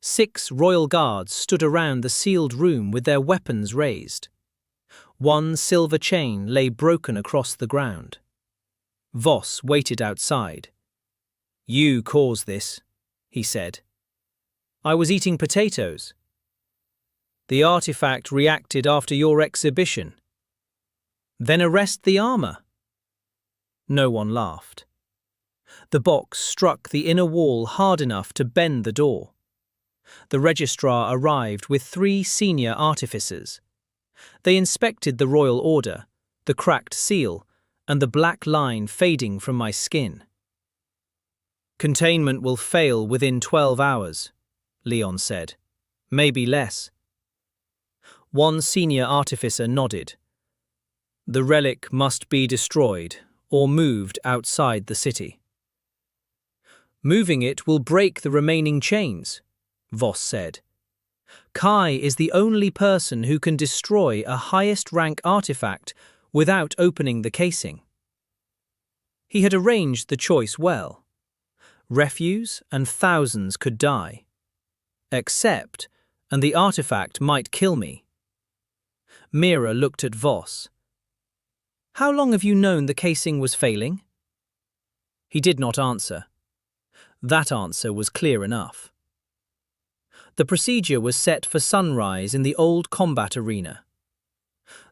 6 royal guards stood around the sealed room with their weapons raised. One silver chain lay broken across the ground. Voss waited outside. "You caused this," he said. "I was eating potatoes." "The artifact reacted after your exhibition." "Then arrest the armor." No one laughed. The box struck the inner wall hard enough to bend the door. The registrar arrived with 3 senior artificers. They inspected the royal order, the cracked seal, and the black line fading from my skin. "Containment will fail within 12 hours, Leon said. "Maybe less." One senior artificer nodded. "The relic must be destroyed or moved outside the city." "Moving it will break the remaining chains," Voss said. "Kai is the only person who can destroy a highest-rank artifact without opening the casing." He had arranged the choice well. Refuse and thousands could die. Accept, and the artifact might kill me. Mira looked at Voss. "How long have you known the casing was failing?" He did not answer. That answer was clear enough. The procedure was set for sunrise in the old combat arena.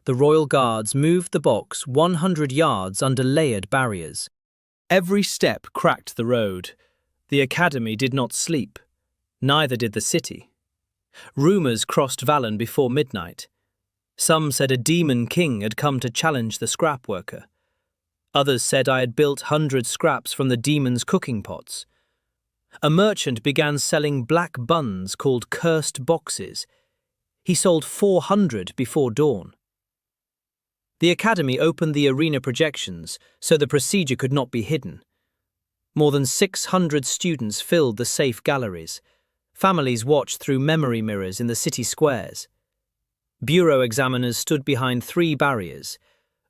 The royal guards moved the box 100 yards under layered barriers. Every step cracked the road. The academy did not sleep. Neither did the city. Rumors crossed Vallon before midnight. Some said a demon king had come to challenge the scrap worker. Others said I had built 100 scraps from the demon's cooking pots. A merchant began selling black buns called cursed boxes. He sold 400 before dawn. The academy opened the arena projections so the procedure could not be hidden. More than 600 students filled the safe galleries. Families watched through memory mirrors in the city squares. Bureau examiners stood behind 3 barriers.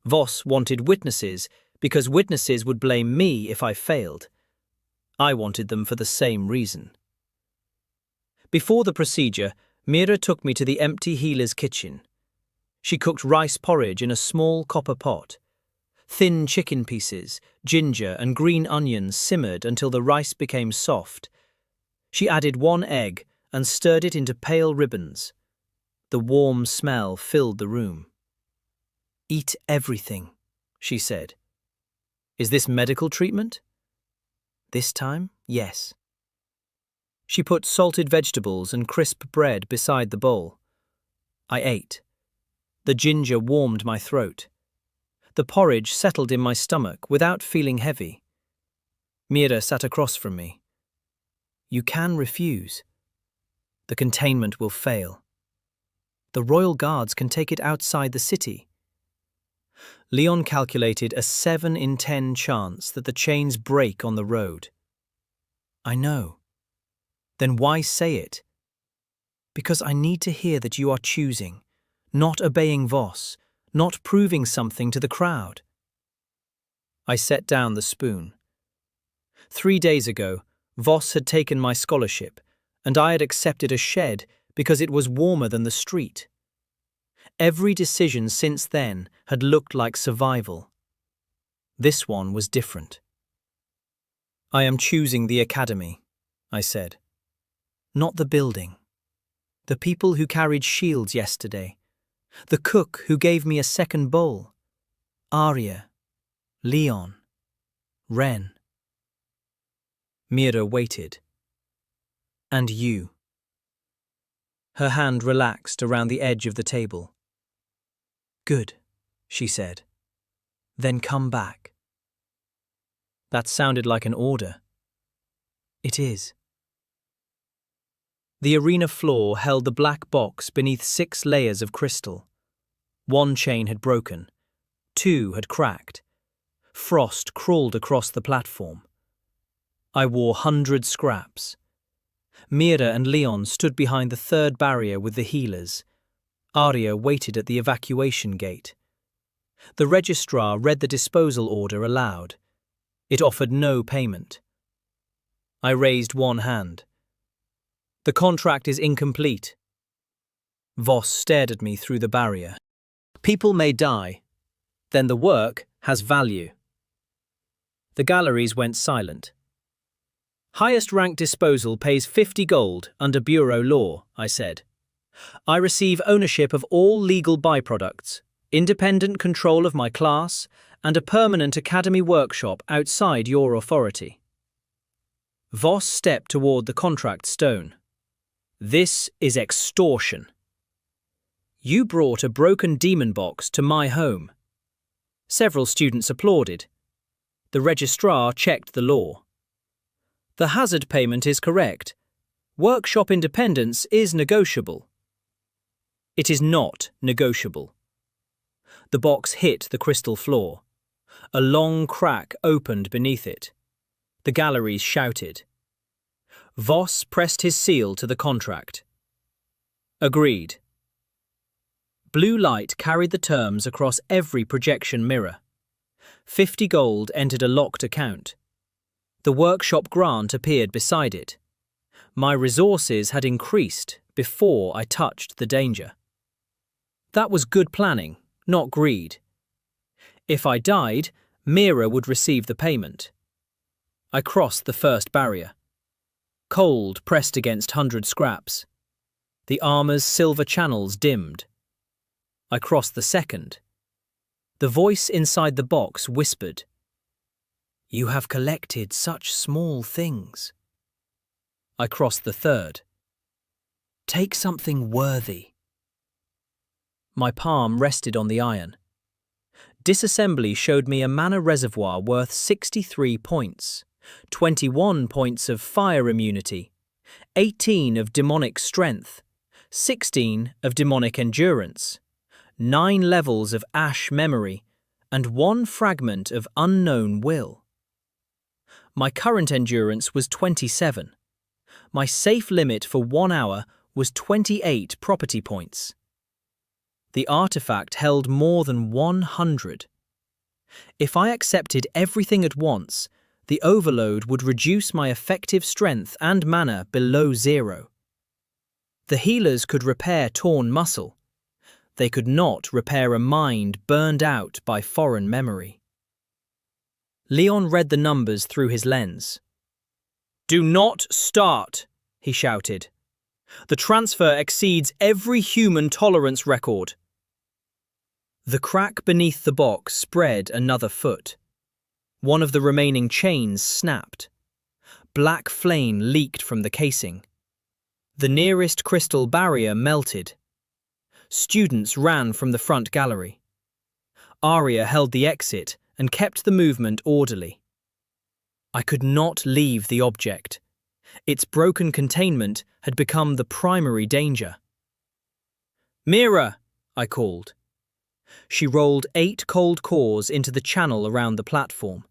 Voss wanted witnesses because witnesses would blame me if I failed. I wanted them for the same reason. Before the procedure, Mira took me to the empty healer's kitchen. She cooked rice porridge in a small copper pot. Thin chicken pieces, ginger and green onions simmered until the rice became soft. She added 1 egg and stirred it into pale ribbons. The warm smell filled the room. "Eat everything," she said. "Is this medical treatment?" "This time, yes." She put salted vegetables and crisp bread beside the bowl. I ate. The ginger warmed my throat. The porridge settled in my stomach without feeling heavy. Mira sat across from me. "You can refuse. The containment will fail. The royal guards can take it outside the city." Leon calculated a 7 in 10 chance that the chains break on the road. "I know." "Then why say it?" "Because I need to hear that you are choosing, not obeying Voss, not proving something to the crowd." I set down the spoon. 3 days ago, Voss had taken my scholarship, and I had accepted a shed because it was warmer than the street. Every decision since then had looked like survival. This one was different. "I am choosing the academy," I said. "Not the building. The people who carried shields yesterday. The cook who gave me a second bowl. Arya, Leon, Ren." Mira waited. And you. Her hand relaxed around the edge of the table. Good, she said. Then come back. That sounded like an order. It is. The arena floor held the black box beneath 6 layers of crystal. 1 chain had broken. 2 had cracked. Frost crawled across the platform. I wore 100 scraps. Mira and Leon stood behind the 3rd barrier with the healers. Arya waited at the evacuation gate. The registrar read the disposal order aloud. It offered no payment. I raised one hand. The contract is incomplete. Voss stared at me through the barrier. People may die. Then the work has value. The galleries went silent. Highest rank disposal pays 50 gold under Bureau law, I said. I receive ownership of all legal byproducts, independent control of my class, and a permanent academy workshop outside your authority. Voss stepped toward the contract stone. This is extortion. You brought a broken demon box to my home. Several students applauded. The registrar checked the law. The hazard payment is correct. Workshop independence is negotiable. It is not negotiable. The box hit the crystal floor. A long crack opened beneath it. The galleries shouted. Voss pressed his seal to the contract. Agreed. Blue light carried the terms across every projection mirror. 50 gold entered a locked account. The workshop grant appeared beside it. My resources had increased before I touched the danger. That was good planning, not greed. If I died, Mira would receive the payment. I crossed the 1st barrier. Cold pressed against 100 scraps. The armor's silver channels dimmed. I crossed the 2nd. The voice inside the box whispered, You have collected such small things. I crossed the 3rd. Take something worthy. My palm rested on the iron. Disassembly showed me a mana reservoir worth 63 points, 21 points of fire immunity, 18 of demonic strength, 16 of demonic endurance, 9 levels of ash memory, and 1 fragment of unknown will. My current endurance was 27. My safe limit for 1 hour was 28 property points. The artifact held more than 100. If I accepted everything at once, the overload would reduce my effective strength and mana below 0. The healers could repair torn muscle. They could not repair a mind burned out by foreign memory. Leon read the numbers through his lens. Do not start, he shouted. The transfer exceeds every human tolerance record. The crack beneath the box spread another foot. One of the remaining chains snapped. Black flame leaked from the casing. The nearest crystal barrier melted. Students ran from the front gallery. Arya held the exit and kept the movement orderly. I could not leave the object. Its broken containment had become the primary danger. Mira, I called. She rolled 8 cold cores into the channel around the platform.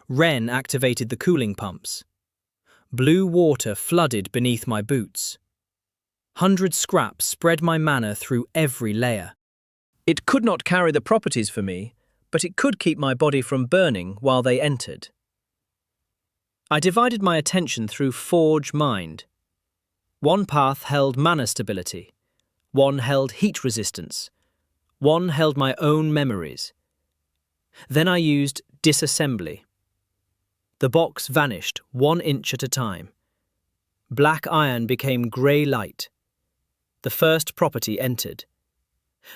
Ren activated the cooling pumps. Blue water flooded beneath my boots. 100 scraps spread my mana through every layer. It could not carry the properties for me, but it could keep my body from burning while they entered. I divided my attention through Forge Mind. One path held mana stability, one held heat resistance, one held my own memories. Then I used disassembly. The box vanished 1 inch at a time. Black iron became grey light. The first property entered.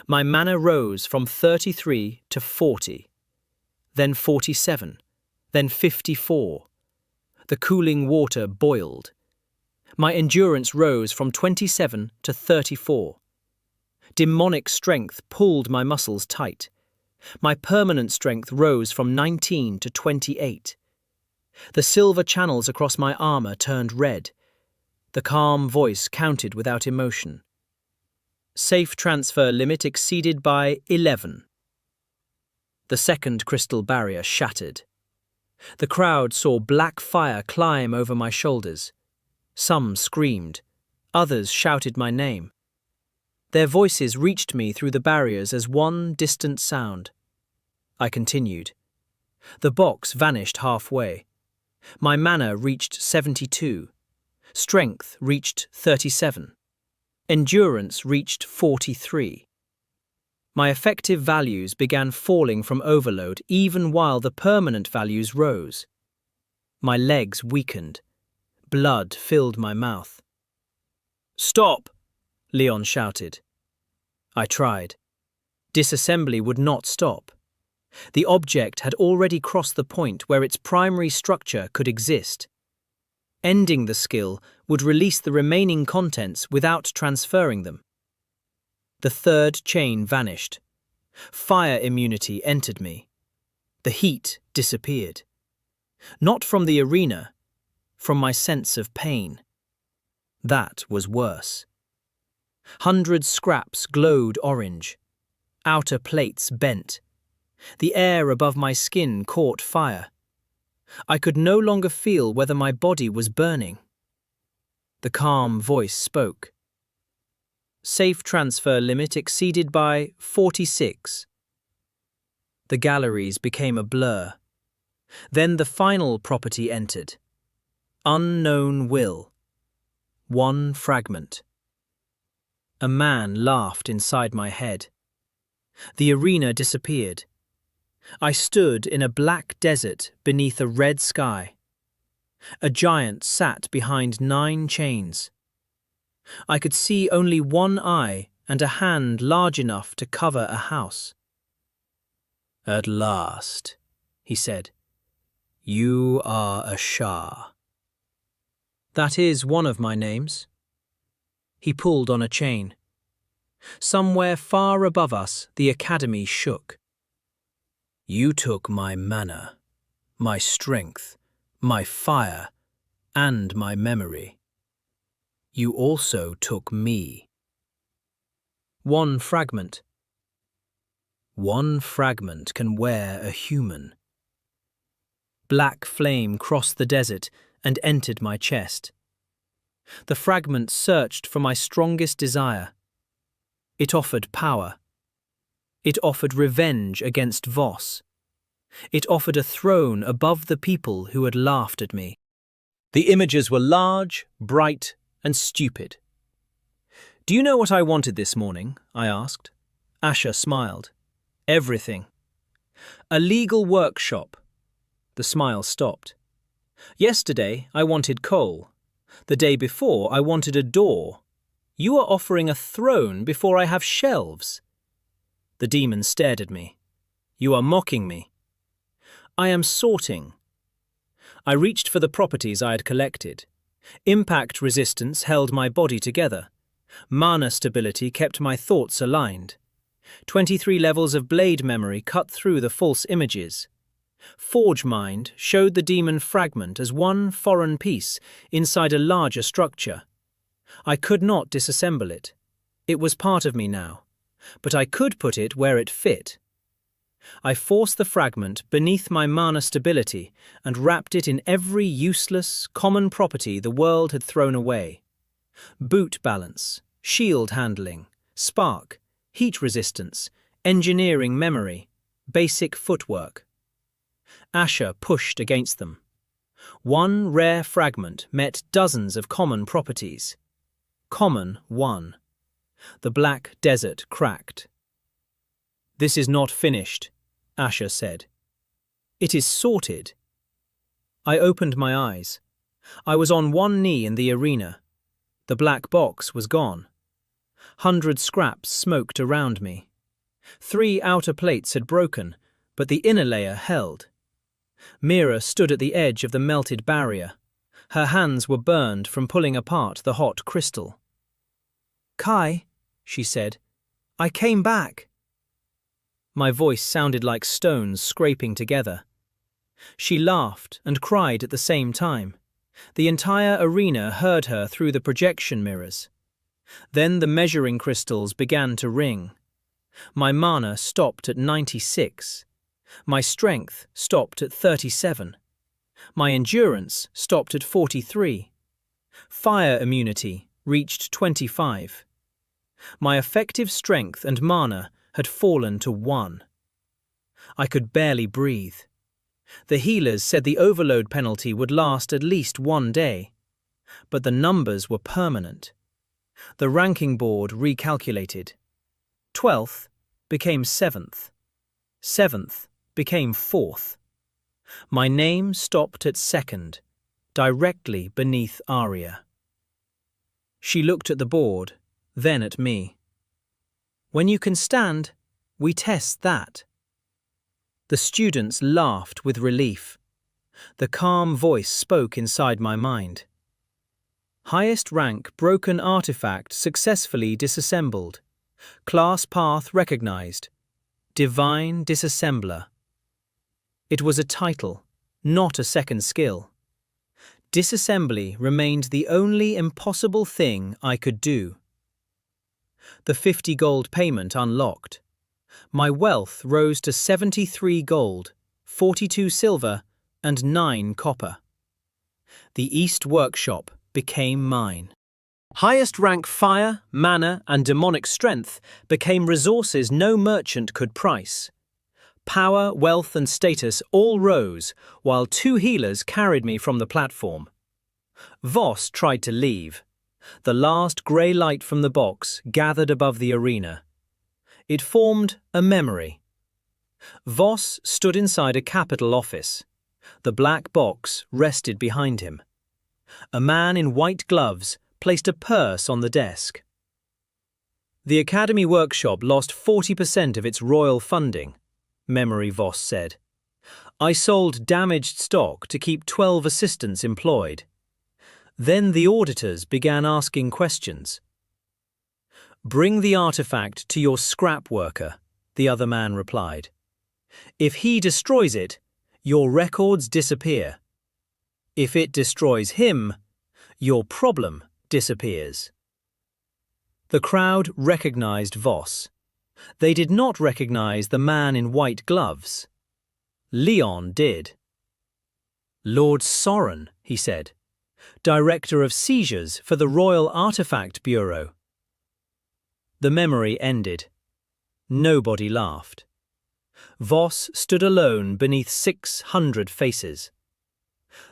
My mana rose from 33 to 40, then 47, then 54. The cooling water boiled. My endurance rose from 27 to 34. Demonic strength pulled my muscles tight. My permanent strength rose from 19 to 28. The silver channels across my armor turned red. The calm voice counted without emotion. Safe transfer limit exceeded by 11. The second crystal barrier shattered. The crowd saw black fire climb over my shoulders. Some screamed. Others shouted my name. Their voices reached me through the barriers as one distant sound. I continued. The box vanished halfway. My mana reached 72. Strength reached 37. Endurance reached 43. My effective values began falling from overload even while the permanent values rose. My legs weakened. Blood filled my mouth. "Stop!" Leon shouted. I tried. Disassembly would not stop. The object had already crossed the point where its primary structure could exist. Ending the skill would release the remaining contents without transferring them. The third chain vanished. Fire immunity entered me. The heat disappeared. Not from the arena, from my sense of pain. That was worse. 100 scraps glowed orange. Outer plates bent. The air above my skin caught fire. I could no longer feel whether my body was burning. The calm voice spoke. Safe transfer limit exceeded by 46. The galleries became a blur. Then the final property entered. Unknown will. One fragment. A man laughed inside my head. The arena disappeared. I stood in a black desert beneath a red sky. A giant sat behind 9 chains. I could see only one eye and a hand large enough to cover a house. "At last," he said, "you are a Shah." "That is one of my names." He pulled on a chain. Somewhere far above us, the academy shook. "You took my mana, my strength, my fire, and my memory. You also took me." One fragment. One fragment can wear a human. Black flame crossed the desert and entered my chest. The fragment searched for my strongest desire. It offered power. It offered revenge against Voss. It offered a throne above the people who had laughed at me. The images were large, bright, and stupid. "Do you know what I wanted this morning?" I asked. Asher smiled. "Everything." "A legal workshop." The smile stopped. "Yesterday I wanted coal. The day before I wanted a door. You are offering a throne before I have shelves." The demon stared at me. "You are mocking me." "I am sorting." I reached for the properties I had collected. Impact resistance held my body together. Mana stability kept my thoughts aligned. 23 levels of blade memory cut through the false images. Forge Mind showed the demon fragment as one foreign piece inside a larger structure. I could not disassemble it. It was part of me now, but I could put it where it fit. I forced the fragment beneath my mana stability and wrapped it in every useless, common property the world had thrown away. Boot balance, shield handling, spark, heat resistance, engineering memory, basic footwork. Asher pushed against them. One rare fragment met dozens of common properties. Common won. The black desert cracked. "This is not finished," Asher said. "It is sorted." I opened my eyes. I was on one knee in the arena. The black box was gone. 100 scraps smoked around me. 3 outer plates had broken, but the inner layer held. Mira stood at the edge of the melted barrier. Her hands were burned from pulling apart the hot crystal. "Kai," she said, "I came back." My voice sounded like stones scraping together. She laughed and cried at the same time. The entire arena heard her through the projection mirrors. Then the measuring crystals began to ring. My mana stopped at 96. My strength stopped at 37. My endurance stopped at 43. Fire immunity reached 25. My effective strength and mana had fallen to 1. I could barely breathe. The healers said the overload penalty would last at least 1 day, but the numbers were permanent. The ranking board recalculated. 12th became 7th. 7th became 4th. My name stopped at 2nd, directly beneath Arya. She looked at the board, then at me. "When you can stand, we test that." The students laughed with relief. The calm voice spoke inside my mind. "Highest rank broken artifact successfully disassembled. Class path recognized. Divine Disassembler." It was a title, not a second skill. Disassembly remained the only impossible thing I could do. The 50 gold payment unlocked. My wealth rose to 73 gold, 42 silver, and 9 copper. The East Workshop became mine. Highest rank fire, mana, and demonic strength became resources no merchant could price. Power, wealth, and status all rose, while 2 healers carried me from the platform. Voss tried to leave. The last grey light from the box gathered above the arena. It formed a memory. Voss stood inside a capital office. The black box rested behind him. A man in white gloves placed a purse on the desk. "The Academy Workshop lost 40% of its royal funding," Memory Voss said. "I sold damaged stock to keep 12 assistants employed." Then the auditors began asking questions. "Bring the artifact to your scrap worker," the other man replied. "If he destroys it, your records disappear. If it destroys him, your problem disappears." The crowd recognized Voss. They did not recognize the man in white gloves. Leon did. "Lord Soren," he said, "Director of Seizures for the Royal Artifact Bureau." The memory ended. Nobody laughed. Voss stood alone beneath 600 faces.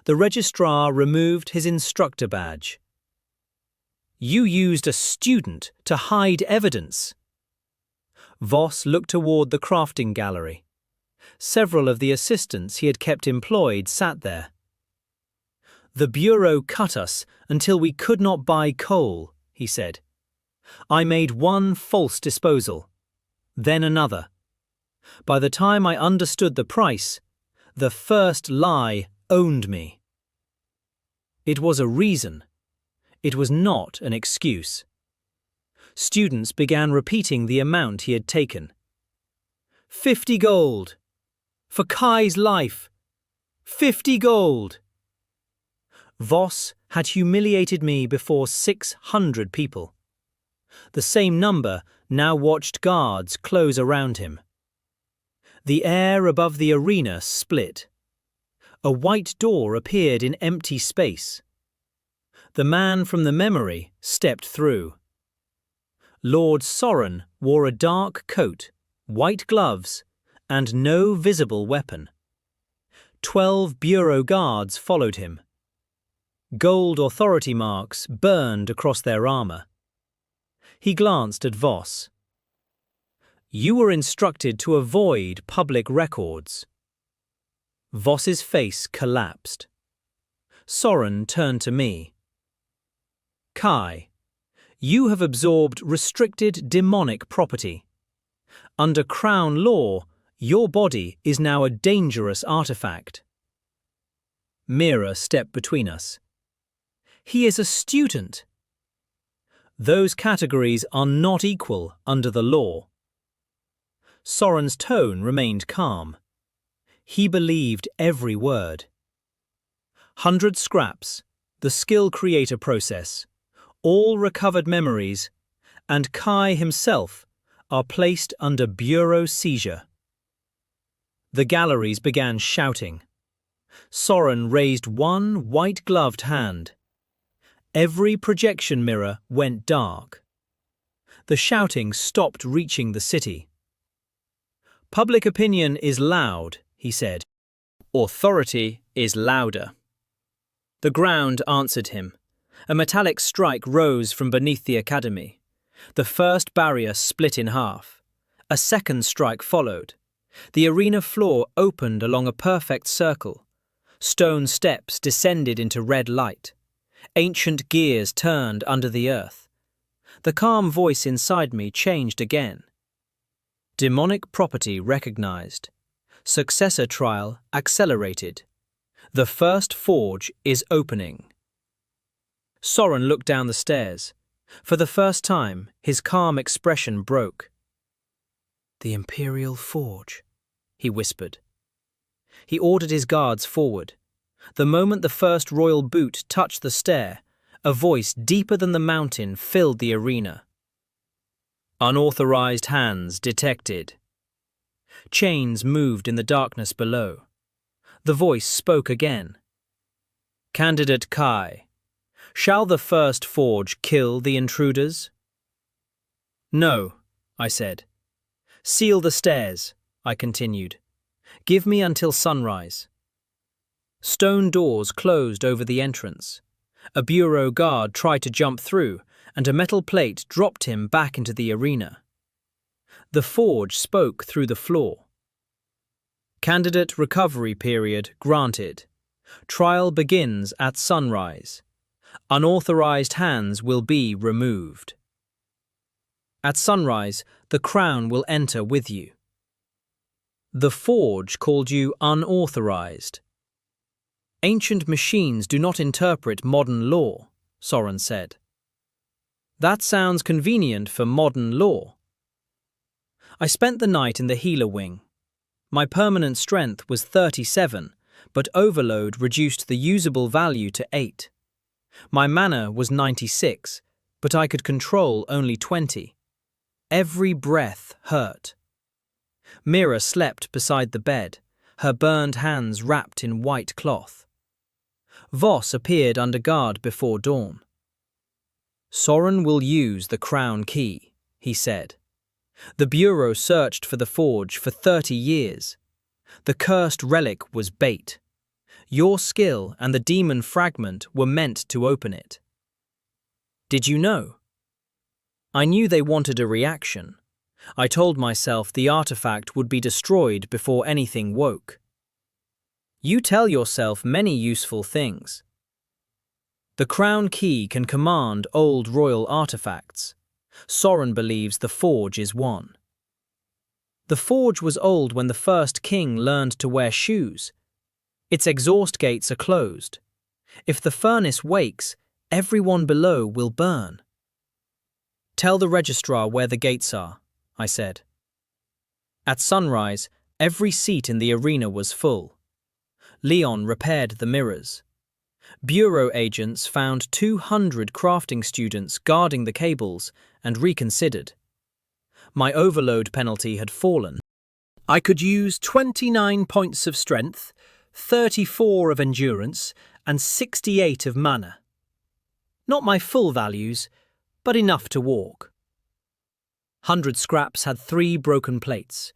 The registrar removed his instructor badge. "You used a student to hide evidence." Voss looked toward the crafting gallery. Several of the assistants he had kept employed sat there. "The Bureau cut us until we could not buy coal," he said. "I made one false disposal, then another. By the time I understood the price, the first lie owned me." It was a reason. It was not an excuse. Students began repeating the amount he had taken. 50 gold. For Kai's life. 50 gold. Voss had humiliated me before 600 people. The same number now watched guards close around him. The air above the arena split. A white door appeared in empty space. The man from the memory stepped through. Lord Soren wore a dark coat, white gloves, and no visible weapon. 12 bureau guards followed him. Gold authority marks burned across their armor. He glanced at Voss. "You were instructed to avoid public records." Voss's face collapsed. Soren turned to me. "Kai, you have absorbed restricted demonic property. Under Crown law, your body is now a dangerous artifact." Mira stepped between us. He is a student. Those categories are not equal under the law. Soren's tone remained calm. He believed every word. 100 scraps, the skill creator process, all recovered memories, and Kai himself are placed under bureau seizure. The galleries began shouting. Soren raised one white-gloved hand. Every projection mirror went dark. The shouting stopped reaching the city. Public opinion is loud, he said. Authority is louder. The ground answered him. A metallic strike rose from beneath the academy. The first barrier split in half. A second strike followed. The arena floor opened along a perfect circle. Stone steps descended into red light. Ancient gears turned under the earth. The calm voice inside me changed again. Demonic property recognized. Successor trial accelerated. The first forge is opening. Soren looked down the stairs. For the first time, his calm expression broke. "The Imperial Forge," he whispered. He ordered his guards forward. The moment the first royal boot touched the stair, a voice deeper than the mountain filled the arena. Unauthorized hands detected. Chains moved in the darkness below. The voice spoke again. "Candidate Kai, shall the first forge kill the intruders?" "No," I said. "Seal the stairs," I continued. "Give me until sunrise." Stone doors closed over the entrance. A bureau guard tried to jump through, and a metal plate dropped him back into the arena. The forge spoke through the floor. "Candidate recovery period granted. Trial begins at sunrise. Unauthorized hands will be removed. At sunrise, the crown will enter with you." The forge called you unauthorized. "Ancient machines do not interpret modern law," Soren said. "That sounds convenient for modern law." I spent the night in the healer wing. My permanent strength was 37, but overload reduced the usable value to 8. My mana was 96, but I could control only 20. Every breath hurt. Mira slept beside the bed, her burned hands wrapped in white cloth. Voss appeared under guard before dawn. "Soren will use the crown key," he said. "The Bureau searched for the forge for 30 years. The cursed relic was bait. Your skill and the demon fragment were meant to open it." "Did you know?" "I knew they wanted a reaction. I told myself the artifact would be destroyed before anything woke." You tell yourself many useful things. The crown key can command old royal artifacts. Soren believes the forge is one. The forge was old when the first king learned to wear shoes. Its exhaust gates are closed. If the furnace wakes, everyone below will burn. "Tell the registrar where the gates are," I said. At sunrise, every seat in the arena was full. Leon repaired the mirrors. Bureau agents found 200 crafting students guarding the cables and reconsidered. My overload penalty had fallen. I could use 29 points of strength, 34 of endurance, and 68 of mana. Not my full values, but enough to walk. 100 scraps had 3 broken plates.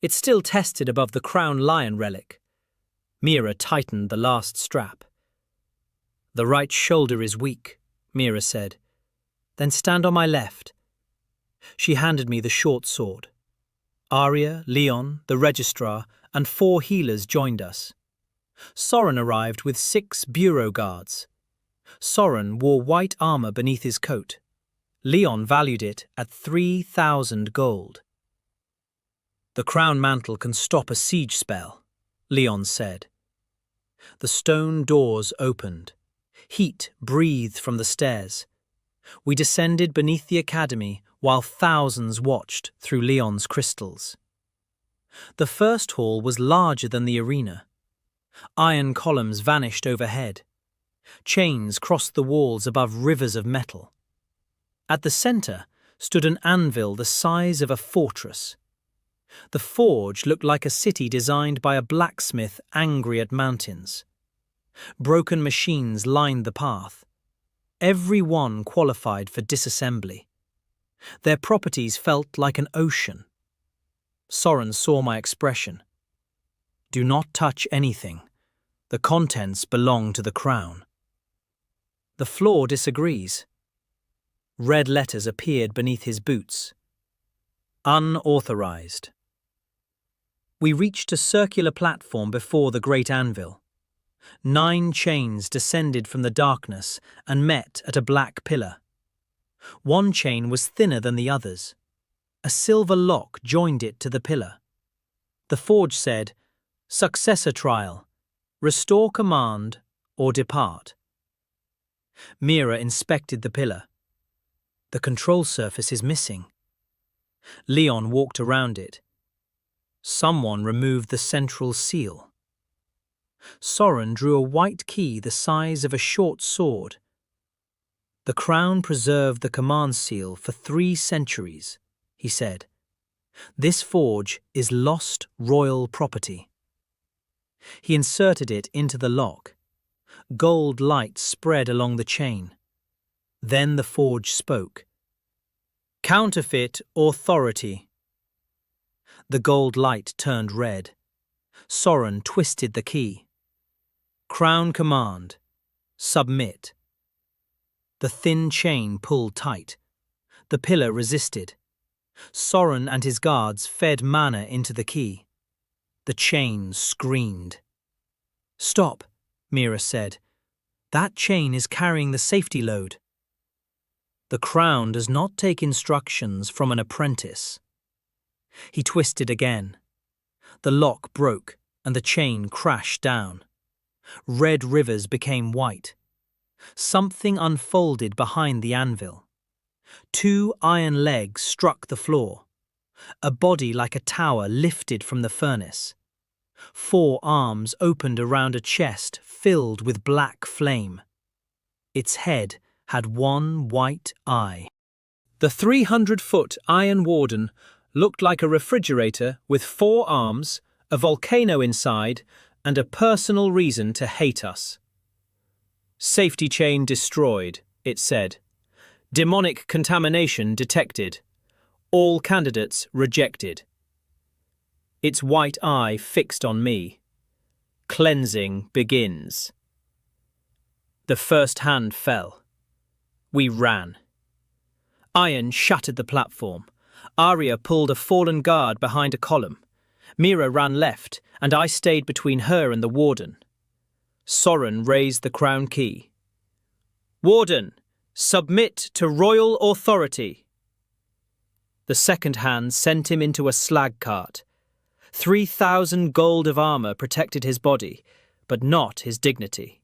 It still tested above the crown lion relic. Mira tightened the last strap. "The right shoulder is weak," Mira said. "Then stand on my left." She handed me the short sword. Arya, Leon, the registrar, and 4 healers joined us. Soren arrived with 6 bureau guards. Soren wore white armor beneath his coat. Leon valued it at 3,000 gold. "The crown mantle can stop a siege spell," Leon said. The stone doors opened. Heat breathed from the stairs. We descended beneath the academy while thousands watched through Leon's crystals. The first hall was larger than the arena. Iron columns vanished overhead. Chains crossed the walls above rivers of metal. At the center stood an anvil the size of a fortress. The forge looked like a city designed by a blacksmith angry at mountains. Broken machines lined the path. Every one qualified for disassembly. Their properties felt like an ocean. Soren saw my expression. Do not touch anything. The contents belong to the crown. The floor disagrees. Red letters appeared beneath his boots. Unauthorized. We reached a circular platform before the great anvil. 9 chains descended from the darkness and met at a black pillar. One chain was thinner than the others. A silver lock joined it to the pillar. The forge said, "Successor trial. Restore command or depart." Mira inspected the pillar. The control surface is missing. Leon walked around it. Someone removed the central seal. Soren drew a white key the size of a short sword. The crown preserved the command seal for 3 centuries, he said. This forge is lost royal property. He inserted it into the lock. Gold light spread along the chain. Then the forge spoke. Counterfeit authority. The gold light turned red. Soren twisted the key. Crown command. Submit. The thin chain pulled tight. The pillar resisted. Soren and his guards fed mana into the key. The chain screamed. Stop, Mira said. That chain is carrying the safety load. The crown does not take instructions from an apprentice. He twisted again. The lock broke and the chain crashed down. Red rivers became white. Something unfolded behind the anvil. 2 iron legs struck the floor. A body like a tower lifted from the furnace. 4 arms opened around a chest filled with black flame. Its head had 1 white eye. The 300-foot iron warden looked like a refrigerator with 4 arms, a volcano inside, and a personal reason to hate us. Safety chain destroyed, it said. Demonic contamination detected. All candidates rejected. Its white eye fixed on me. Cleansing begins. The first hand fell. We ran. Iron shattered the platform. Arya pulled a fallen guard behind a column. Mira ran left, and I stayed between her and the warden. Soren raised the crown key. Warden, submit to royal authority. The second hand sent him into a slag cart. 3,000 gold of armor protected his body, but not his dignity.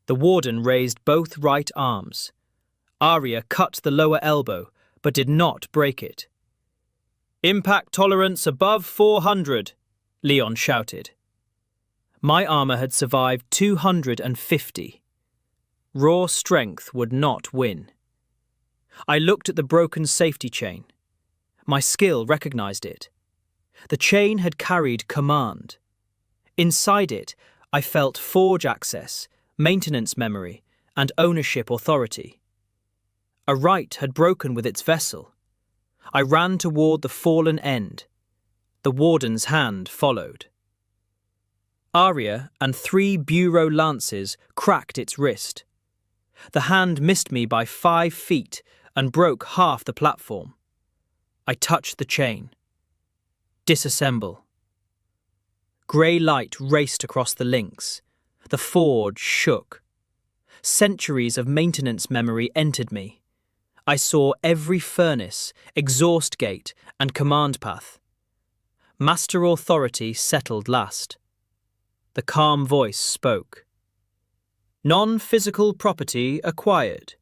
The warden raised both right arms. Arya cut the lower elbow, but did not break it. Impact tolerance above 400, Leon shouted. My armor had survived 250. Raw strength would not win. I looked at the broken safety chain. My skill recognized it. The chain had carried command. Inside it, I felt forge access, maintenance memory, and ownership authority. A right had broken with its vessel. I ran toward the fallen end. The warden's hand followed. Arya and 3 bureau lances cracked its wrist. The hand missed me by 5 feet and broke half the platform. I touched the chain. Disassemble. Grey light raced across the links. The forge shook. Centuries of maintenance memory entered me. I saw every furnace, exhaust gate, and command path. Master authority settled last. The calm voice spoke. Non-physical property acquired.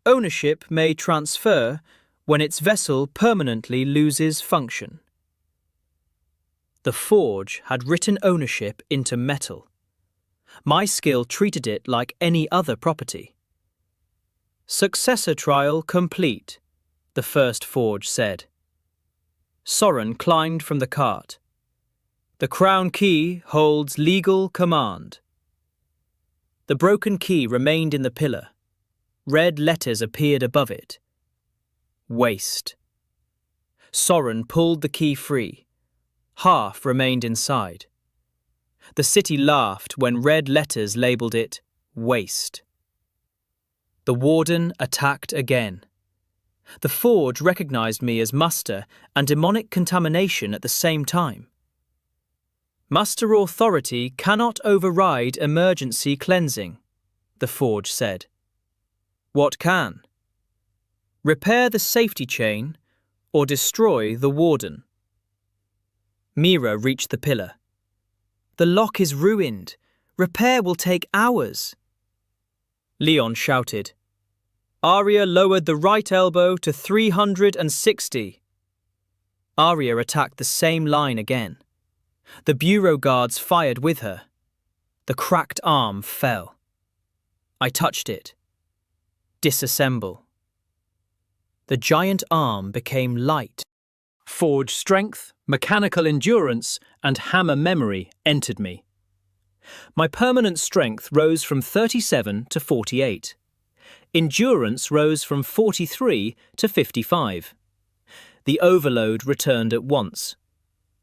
Ownership may transfer when its vessel permanently loses function. The forge had written ownership into metal. My skill treated it like any other property. Successor trial complete, the first forge said. Soren climbed from the cart. The crown key holds legal command. The broken key remained in the pillar. Red letters appeared above it. Waste. Soren pulled the key free. Half remained inside. The city laughed when red letters labelled it waste. The warden attacked again. The forge recognised me as muster and demonic contamination at the same time. Muster authority cannot override emergency cleansing, the forge said. What can? Repair the safety chain or destroy the warden. Mira reached the pillar. The lock is ruined. Repair will take hours. Leon shouted. Arya lowered the right elbow to 360. Arya attacked the same line again. The bureau guards fired with her. The cracked arm fell. I touched it. Disassemble. The giant arm became light. Forge strength, mechanical endurance, and hammer memory entered me. My permanent strength rose from 37 to 48. Endurance rose from 43 to 55. The overload returned at once.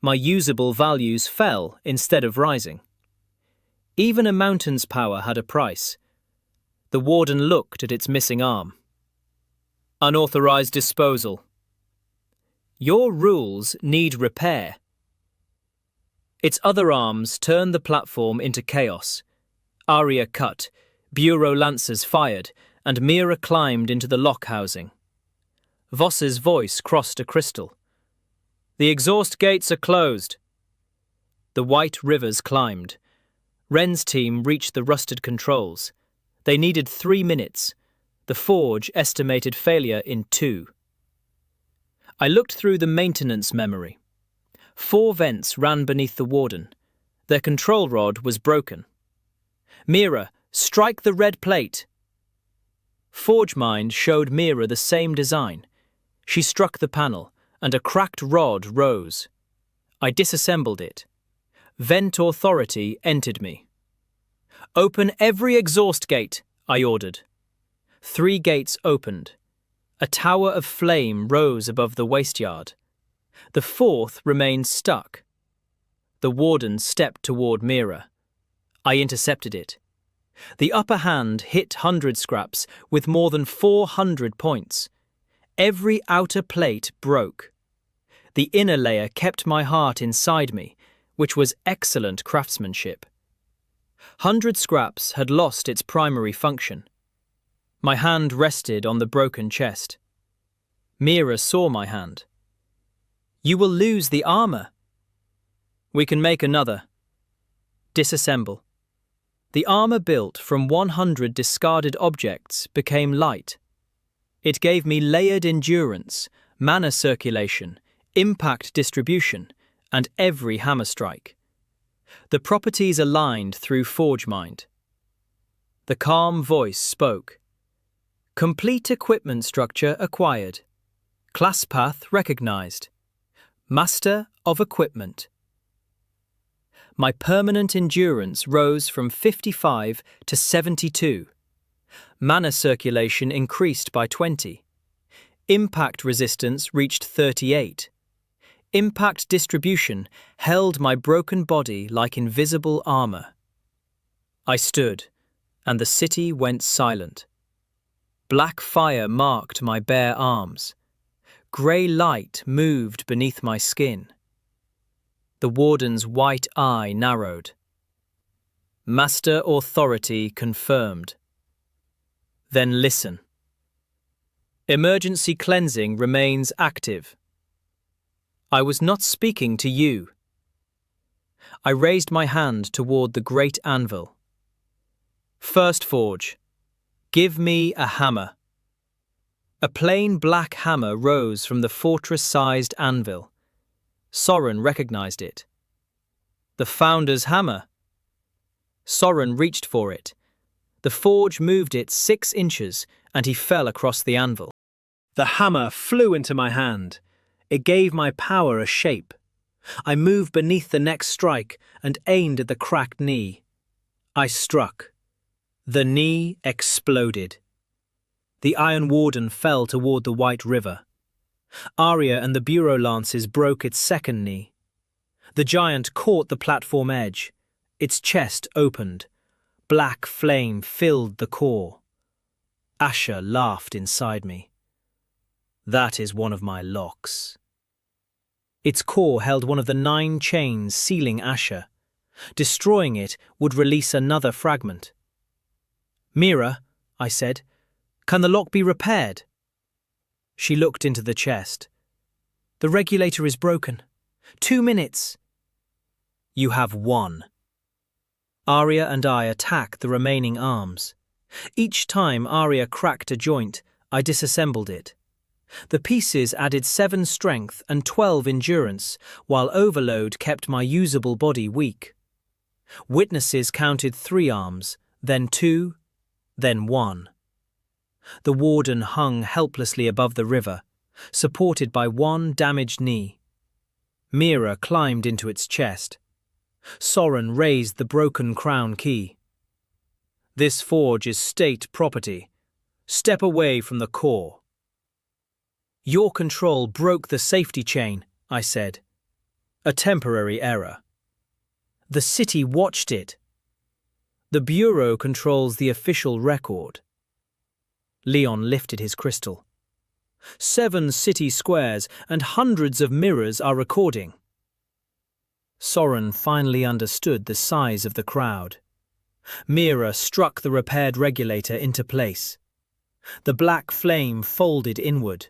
My usable values fell instead of rising. Even a mountain's power had a price. The warden looked at its missing arm. Unauthorized disposal. Your rules need repair. Its other arms turned the platform into chaos. Arya cut, bureau lancers fired, and Mira climbed into the lock housing. Voss's voice crossed a crystal. The exhaust gates are closed. The white rivers climbed. Ren's team reached the rusted controls. They needed 3 minutes. The forge estimated failure in 2. I looked through the maintenance memory. 4 vents ran beneath the warden. Their control rod was broken. Mira, strike the red plate. ForgeMind showed Mira the same design. She struck the panel, and a cracked rod rose. I disassembled it. Vent authority entered me. Open every exhaust gate, I ordered. 3 gates opened. A tower of flame rose above the waste yard. The 4th remained stuck. The warden stepped toward Mira. I intercepted it. The upper hand hit 100 scraps with more than 400 points. Every outer plate broke. The inner layer kept my heart inside me, which was excellent craftsmanship. 100 scraps had lost its primary function. My hand rested on the broken chest. Mira saw my hand. You will lose the armor. We can make another. Disassemble. The armor built from 100 discarded objects became light. It gave me layered endurance, mana circulation, impact distribution, and every hammer strike. The properties aligned through ForgeMind. The calm voice spoke. Complete equipment structure acquired. Class path recognized. Master of equipment. My permanent endurance rose from 55 to 72. Mana circulation increased by 20. Impact resistance reached 38. Impact distribution held my broken body like invisible armor. I stood, and the city went silent. Black fire marked my bare arms. Grey light moved beneath my skin. The warden's white eye narrowed. Master authority confirmed. Then listen. Emergency cleansing remains active. I was not speaking to you. I raised my hand toward the great anvil. First forge, give me a hammer. A plain black hammer rose from the fortress-sized anvil. Soren recognized it. The founder's hammer. Soren reached for it. The forge moved it 6 inches, and he fell across the anvil. The hammer flew into my hand. It gave my power a shape. I moved beneath the next strike and aimed at the cracked knee. I struck. The knee exploded. The Iron Warden fell toward the White River. Arya and the Bureau Lances broke its second knee. The giant caught the platform edge. Its chest opened. Black flame filled the core. Asher laughed inside me. That is one of my locks. Its core held one of the 9 chains sealing Asher. Destroying it would release another fragment. Mira, I said, can the lock be repaired? She looked into the chest. The regulator is broken. 2 minutes. You have 1. Arya and I attacked the remaining arms. Each time Arya cracked a joint, I disassembled it. The pieces added 7 strength and 12 endurance, while overload kept my usable body weak. Witnesses counted 3 arms, then 2, then 1. The warden hung helplessly above the river, supported by 1 damaged knee. Mira climbed into its chest. Soren raised the broken crown key. This forge is state property. Step away from the core. Your control broke the safety chain, I said. A temporary error. The city watched it. The Bureau controls the official record. Leon lifted his crystal. 7 city squares and hundreds of mirrors are recording. Soren finally understood the size of the crowd. Mira struck the repaired regulator into place. The black flame folded inward.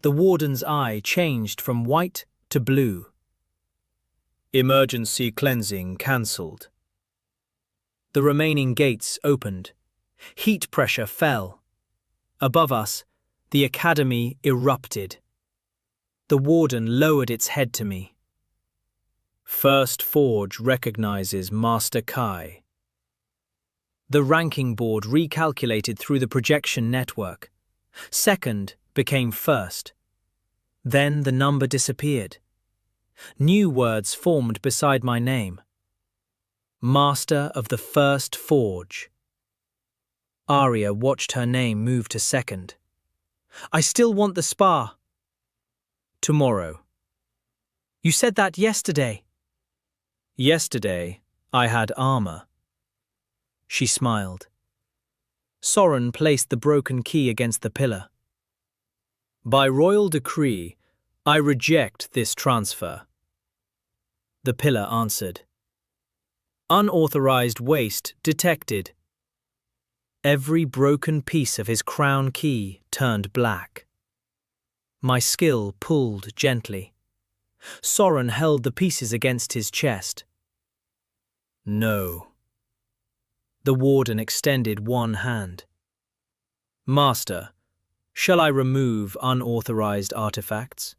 The warden's eye changed from white to blue. Emergency cleansing cancelled. The remaining gates opened. Heat pressure fell. Above us, the academy erupted. The warden lowered its head to me. First Forge recognizes Master Kai. The ranking board recalculated through the projection network. Second became first. Then the number disappeared. New words formed beside my name. Master of the First Forge. Arya watched her name move to second. I still want the spa. Tomorrow. You said that yesterday. Yesterday, I had armor. She smiled. Soren placed the broken key against the pillar. By royal decree, I reject this transfer. The pillar answered. Unauthorized waste detected. Every broken piece of his crown key turned black. My skill pulled gently. Soren held the pieces against his chest. No. The warden extended one hand. Master, shall I remove unauthorized artifacts?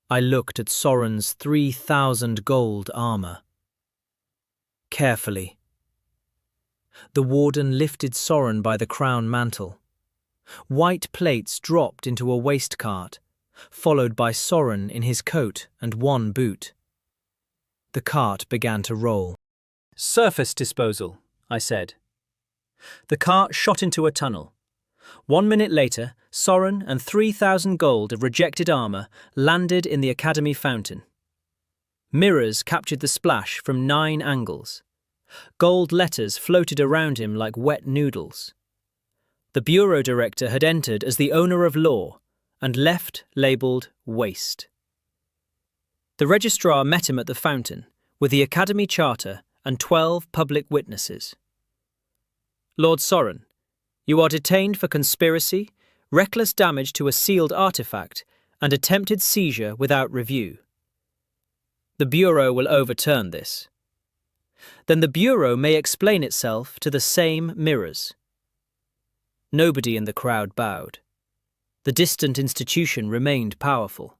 I looked at Soren's 3,000 gold armor. Carefully. The warden lifted Soren by the crown mantle. White plates dropped into a waste cart, followed by Soren in his coat and one boot. The cart began to roll. Surface disposal, I said. The cart shot into a tunnel. 1 minute later, Soren and 3,000 gold of rejected armor landed in the academy fountain. Mirrors captured the splash from 9 angles. Gold letters floated around him like wet noodles. The bureau director had entered as the owner of law and left labelled waste. The registrar met him at the fountain with the academy charter and 12 public witnesses. Lord Soren, you are detained for conspiracy, reckless damage to a sealed artifact, and attempted seizure without review. The Bureau will overturn this. Then the Bureau may explain itself to the same mirrors. Nobody in the crowd bowed. The distant institution remained powerful.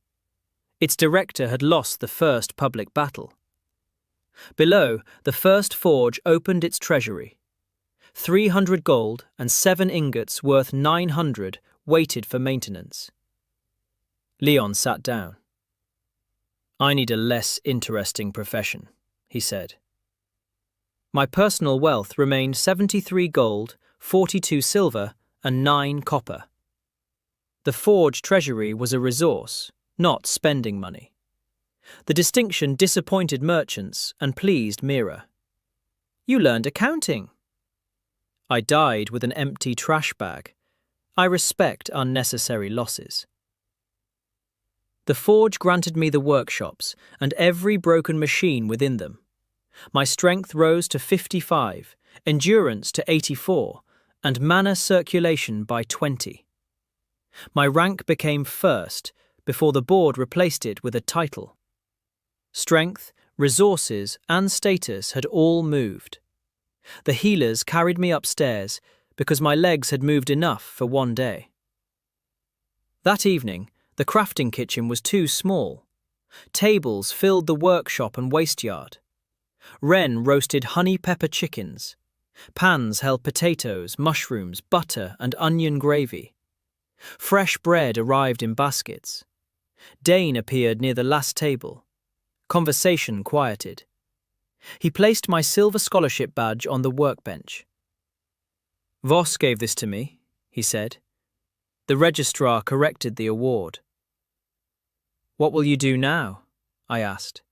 Its director had lost the first public battle. Below, the first forge opened its treasury. 300 gold and 7 ingots worth 900 waited for maintenance. Leon sat down. "I need a less interesting profession," he said. My personal wealth remained 73 gold, 42 silver, and 9 copper. The forge treasury was a resource, not spending money. The distinction disappointed merchants and pleased Mira. "You learned accounting." I died with an empty trash bag. I respect unnecessary losses. The forge granted me the workshops and every broken machine within them. My strength rose to 55, endurance to 84, and mana circulation by 20. My rank became first before the board replaced it with a title. Strength, resources, and status had all moved. The healers carried me upstairs because my legs had moved enough for one day. That evening, the crafting kitchen was too small. Tables filled the workshop and waste yard. Wren roasted honey pepper chickens. Pans held potatoes, mushrooms, butter, and onion gravy. Fresh bread arrived in baskets. Dane appeared near the last table. Conversation quieted. He placed my silver scholarship badge on the workbench. "Voss gave this to me," he said. The registrar corrected the award. "What will you do now?" I asked.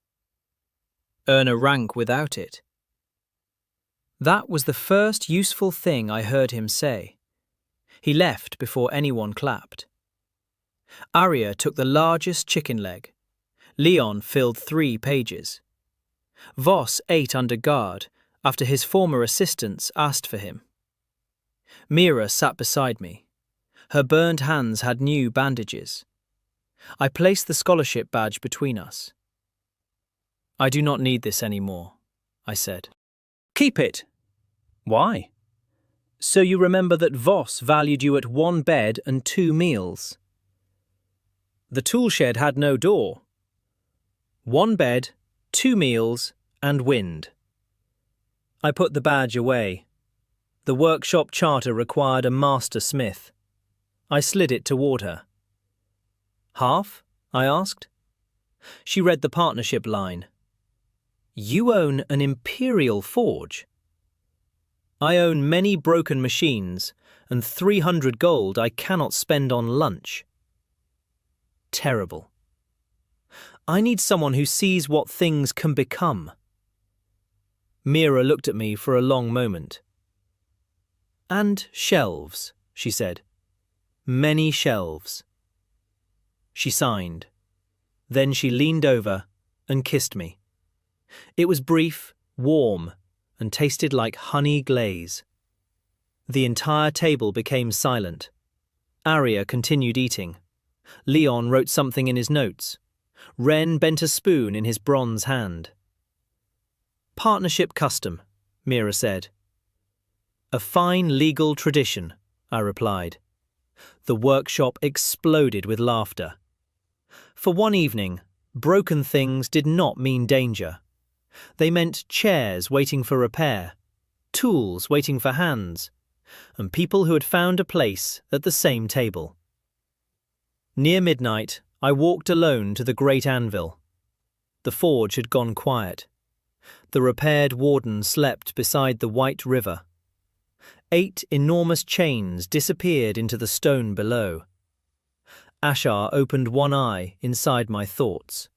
"Earn a rank without it." That was the first useful thing I heard him say. He left before anyone clapped. Arya took the largest chicken leg. Leon filled 3 pages. Voss ate under guard after his former assistants asked for him. Mira sat beside me. Her burned hands had new bandages. I placed the scholarship badge between us. "I do not need this anymore," I said. "Keep it." "Why?" "So you remember that Voss valued you at 1 bed and 2 meals." "The tool shed had no door." "1 bed, 2 meals, and wind." I put the badge away. The workshop charter required a master smith. I slid it toward her. "Half?" I asked. She read the partnership line. "You own an imperial forge." "I own many broken machines and 300 gold I cannot spend on lunch." Terrible. I need someone who sees what things can become. Mira looked at me for a long moment. "And shelves," she said. "Many shelves." She signed. Then she leaned over and kissed me. It was brief, warm, and tasted like honey glaze. The entire table became silent. Arya continued eating. Leon wrote something in his notes. Wren bent a spoon in his bronze hand. "Partnership custom," Mira said. "A fine legal tradition," I replied. The workshop exploded with laughter. For one evening, broken things did not mean danger. They meant chairs waiting for repair, tools waiting for hands, and people who had found a place at the same table. Near midnight, I walked alone to the great anvil. The forge had gone quiet. The repaired warden slept beside the white river. 8 enormous chains disappeared into the stone below. Ashar opened one eye inside my thoughts.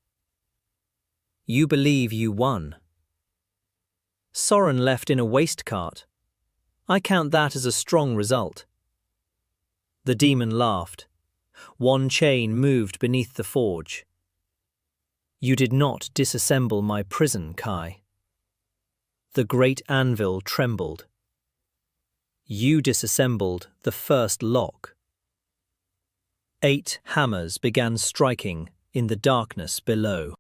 "You believe you won." Soren left in a waste cart. I count that as a strong result. The demon laughed. One chain moved beneath the forge. "You did not disassemble my prison, Kai." The great anvil trembled. "You disassembled the first lock." 8 hammers began striking in the darkness below.